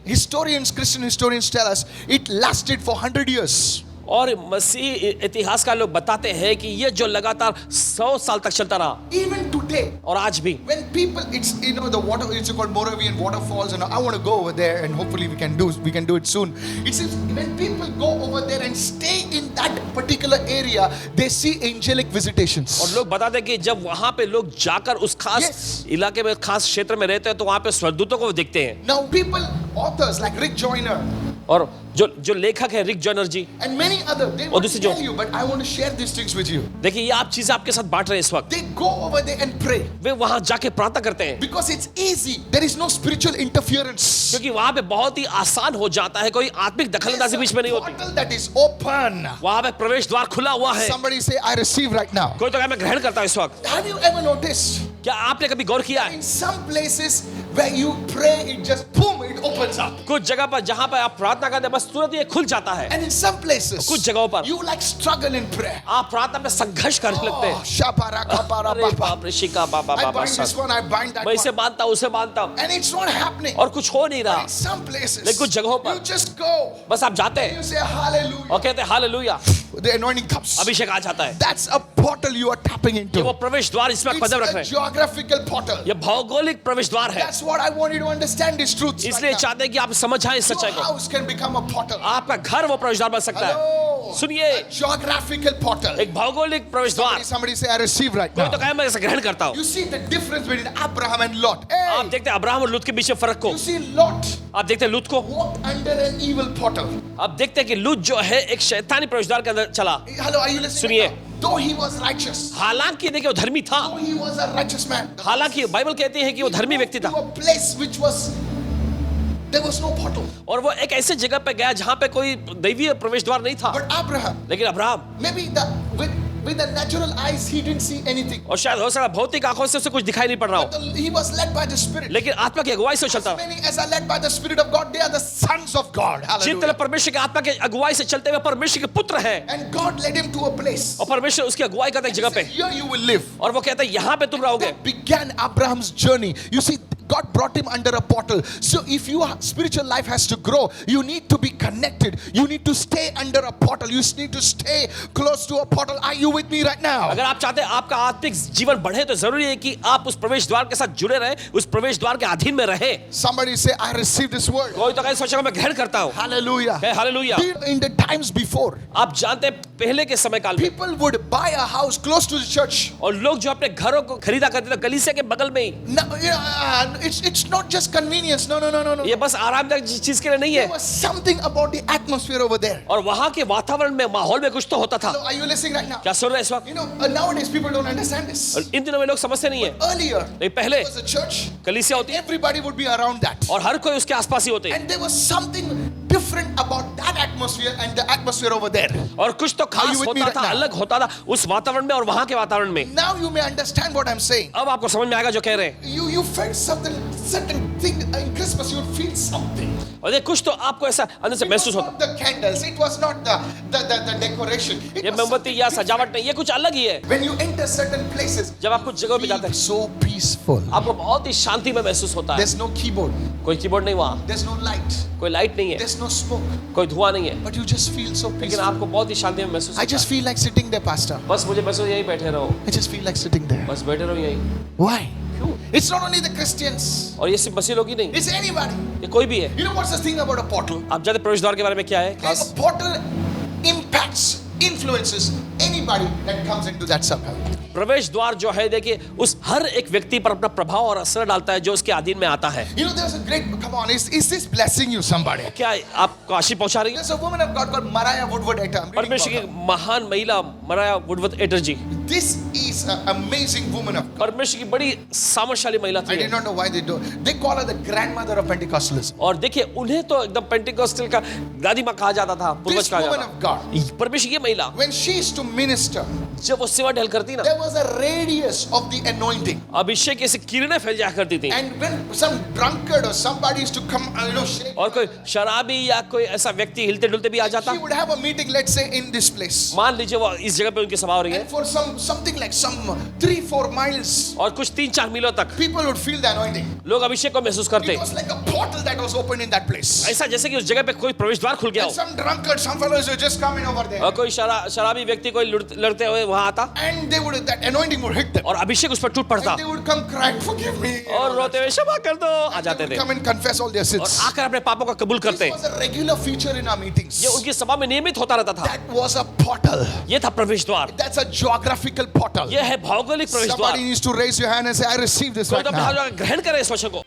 Christian historians tell us, it lasted for 100 years. और मसीह इतिहासकार लोग बताते हैं कि ये जो लगातार 100 साल तक चलता रहा, Even today, और आज भी when people, it's the water, it's called Moravian waterfalls, and I want to go over there, and hopefully we can do it soon. It says when people go over there and stay in that particular area, they see angelic visitations. और लोग बताते हैं कि जब वहां पे लोग जाकर उस खास Yes. इलाके में, खास क्षेत्र में रहते हैं, तो वहां पे स्वर्गदूतों को देखते हैं। Now people, authors like Rick Joyner, और जो लेखक है Rick Joyner ji, and many other, they और want दूसरी to जो- tell you, but I want to share these things with you. देखिए ये आप चीजें आपके साथ बांट रहे हैं इस वक्त। They go over there and pray वे वहां जाके प्रार्थना करते हैं because it's easy. There is no spiritual interference. क्योंकि वहां पे बहुत ही आसान हो जाता है, कोई आत्मिक दखलंदाजी बीच में नहीं होती। Portal that is open. वहां पे प्रवेश द्वार खुला हुआ है। Somebody say, I receive right now. कोई तो कहे मैं ग्रहण करता हूं इस वक्त। Have you ever noticed? क्या आपने कभी गौर किया है In some places where you pray, it just boom, it opens up. कुछ जगह पर जहां पर आप प्रार्थना करते हैं बस तुरंत ये खुल जाता है। And in some places, कुछ जगहों पर you like struggle in prayer. आप प्रार्थना में संघर्ष करने लगते Oh, हैं। shabara, kabara, अरे baba. बाप रे शिका बाबा I Baba bind this one, I bind that मैं इसे one. मानता हूं उसे मानता हूं And it's not happening. और कुछ हो नहीं रहा। In some places, लेकिन कुछ जगहों पर you just go. बस आप जाते हैं You say hallelujah. और कहते हैं हालेलुया, The anointing comes. अभिषेक आ जाता है। That's a portal you are tapping ये into. वो प्रवेश द्वार इसमें It's कदम रख a रहे हैं। geographical portal. ये भौगोलिक प्रवेश द्वार है। That's what I want you to understand these truths. इसलिए right now. चाहते हैं कि आप समझ आए इस Your सच्चाई को। house can become a portal. आपका घर वो प्रवेश द्वार बन सकता है। Hello. सुनिए, A geographical portal. एक भौगोलिक प्रवेश द्वार। Somebody say I receive right कोई now. तो कहे मैं इसे ग्रहण करता हूं। You see the difference between Abraham and Lot. आप Hey, देखते हैं अब्राहम और लूत के बीच में फर्क को। you see Lot आप देखते हैं लूत को। walked under an evil portal. आप देखते हैं कि लूत जो है एक शैतानी प्रवेश द्वार के अंदर चला। Hello, are you listening? सुनिए। right now? Though he was righteous, हालांकि देखिए वो धर्मी था। though he was a righteous man, हालांकि बाइबल कहती है कि वो धर्मी व्यक्ति to था a place which was there was no portal. और वो एक ऐसे जगह पे गया जहां पे कोई दैवीय प्रवेश द्वार नहीं था। But Abraham, लेकिन Abraham maybe with the natural eyes, he didn't see anything. और शायद हो सकता है भौतिक आंखों से उसे कुछ दिखाई नहीं पड़ रहा हो, He was led by the Spirit. लेकिन आत्मा की अगुवाई से चलता। Many as are led by the Spirit of God, they are the sons of God. जितने Hallelujah. परमेश्वर की आत्मा के अगुवाई से चलते हुए परमेश्वर के पुत्र हैं And God led him to a place. और परमेश्वर उसकी अगुवाई करता है एक He जगह said, पे here you will live. और वो कहता है यहाँ पे तुम रहोगे। That began Abraham's journey. You see, God brought him under a portal. So if your spiritual life has to grow, you need to be connected. You need to stay under a portal. You need to stay close to a portal. Are you with me right now? अगर आप चाहते हैं आपका आत्मिक जीवन बढ़े तो जरूरी है कि आप उस प्रवेश द्वार के साथ जुड़े रहे, उस प्रवेश द्वार के अधीन में रहे। Somebody say, I receive this word. कोई तो कहे सोचेगा मैं ग्रहण करता हूँ। Hallelujah. Hallelujah. In the times before, आप जानते हैं पहले के समय काल में people would buy a house close to the church. और लोग जो अपने घरों को खरीदा करते थे कलीसिया के बगल में ही। No, it's not just convenience. No. ये बस आरामदायक चीज के लिए नहीं There है was something about the atmosphere over there. और वहाँ के वातावरण में माहौल में कुछ तो होता था। Hello, are you listening right now? क्या सुन रहे हैं इस वक्त? You know, nowadays people don't understand this. और इन दिनों में लोग समझते नहीं है। Earlier, नहीं पहले there was a church. कलीसिया होती है Everybody would be around that. और हर कोई उसके आसपास ही होते हैं And there was something different about that atmosphere and the atmosphere over there. और कुछ तो Are खास you with me होता right था, now? अलग होता था उस वातावरण में और वहाँ के वातावरण में। Now you may understand what I'm saying. अब आपको समझ में आएगा जो कह रहे हैं। You felt certain thing in Christmas. You would feel something. और ये कुछ तो आपको ऐसा अंदर से It was महसूस होता। not the candles. It was not the decoration. It ये was मोमबत्ती या सजावट नहीं, ये कुछ अलग ही है। when you enter certain places, जब आप कुछ जगहों पे जाते feel हैं so peaceful. आपको बहुत ही शांति में महसूस होता है। There's no keyboard. कोई कीबोर्ड नहीं वहाँ, There's no light. कोई लाइट नहीं है, There's no smoke. कोई धुआं नहीं है, But you just feel so लेकिन peaceful. आपको बहुत ही शांति में महसूस I होता just feel like sitting there, Pastor. है। बस मुझे महसूस यहीं बैठे रहो, I just feel like sitting there. बस बैठे रहो यहीं। Why? क्यों? It's not only the Christians. और ये सिर्फ मसीह लोग ही नहीं, It's anybody. ये कोई भी है। You know what's the thing about a portal? आप जानते हैं प्रवेश द्वार के बारे में क्या है? A portal impacts, influences anybody that comes into that circle. प्रवेश द्वार जो है देखिए उस हर एक व्यक्ति पर अपना प्रभाव और असर डालता है जो उसके अधीन में आता है। You know, there's a great, come on, is this blessing you, somebody? क्या आपको आशीष पहुंचा रही है? There's a woman of God called Mariah Woodward Etter. I'm reading परमेश्वर about की her. महान महिला Maria Woodworth Etter ji, This is an amazing woman of God. परमेश्वर की बड़ी सामर्थ्यशाली महिला I थी did not know why they do. They call her the grandmother of Pentecostalism. और देखिए उन्हें तो एकदम पेंटिकॉस्टल का दादी माँ कहा जाता था, पूर्वज This कहा woman जाता of God, था। परमेश्वर की महिला when she used to minister, जब वो सेवा ढल करती ना, there was a radius of the anointing. अभिषेक की ऐसी किरणें फैल जाया करती थी And when some drunkard or somebody used to come, shake, और कोई शराबी या कोई ऐसा व्यक्ति हिलते डुलते भी आ जाता, she would have a meeting, let's say, in this place. मान लीजिए वो इस जगह पे उनकी सभा हो रही है And for something like some 3-4 miles, और कुछ 3-4 मीलों तक people would feel the anointing. लोग अभिषेक को महसूस करते, It was like a portal that was opened in that place. ऐसा जैसे कि उस जगह पे कोई प्रवेश द्वार खुल गया And हो some drunkard, some fellows were just coming over there. और कोई शराबी व्यक्ति कोई लड़ते हुए वहां आता And they would, that anointing would hit them. और अभिषेक उस पर टूट पड़ता And they would come crying, forgive me. और रोते हुए क्षमा कर दो आ They जाते would थे come and confess all their और sins. आकर अपने पापों का कबूल करते। This was a regular feature in our meetings. ये उनकी सभा में नियमित होता रहता था। That was a portal. ये था प्रवेश द्वार, That's a geographical portal. ये है भौगोलिक प्रवेश द्वार। Somebody needs to raise your hand and say, I receive this कोई right तो अपने now. हाथ में ग्रहण करे इस वचन को।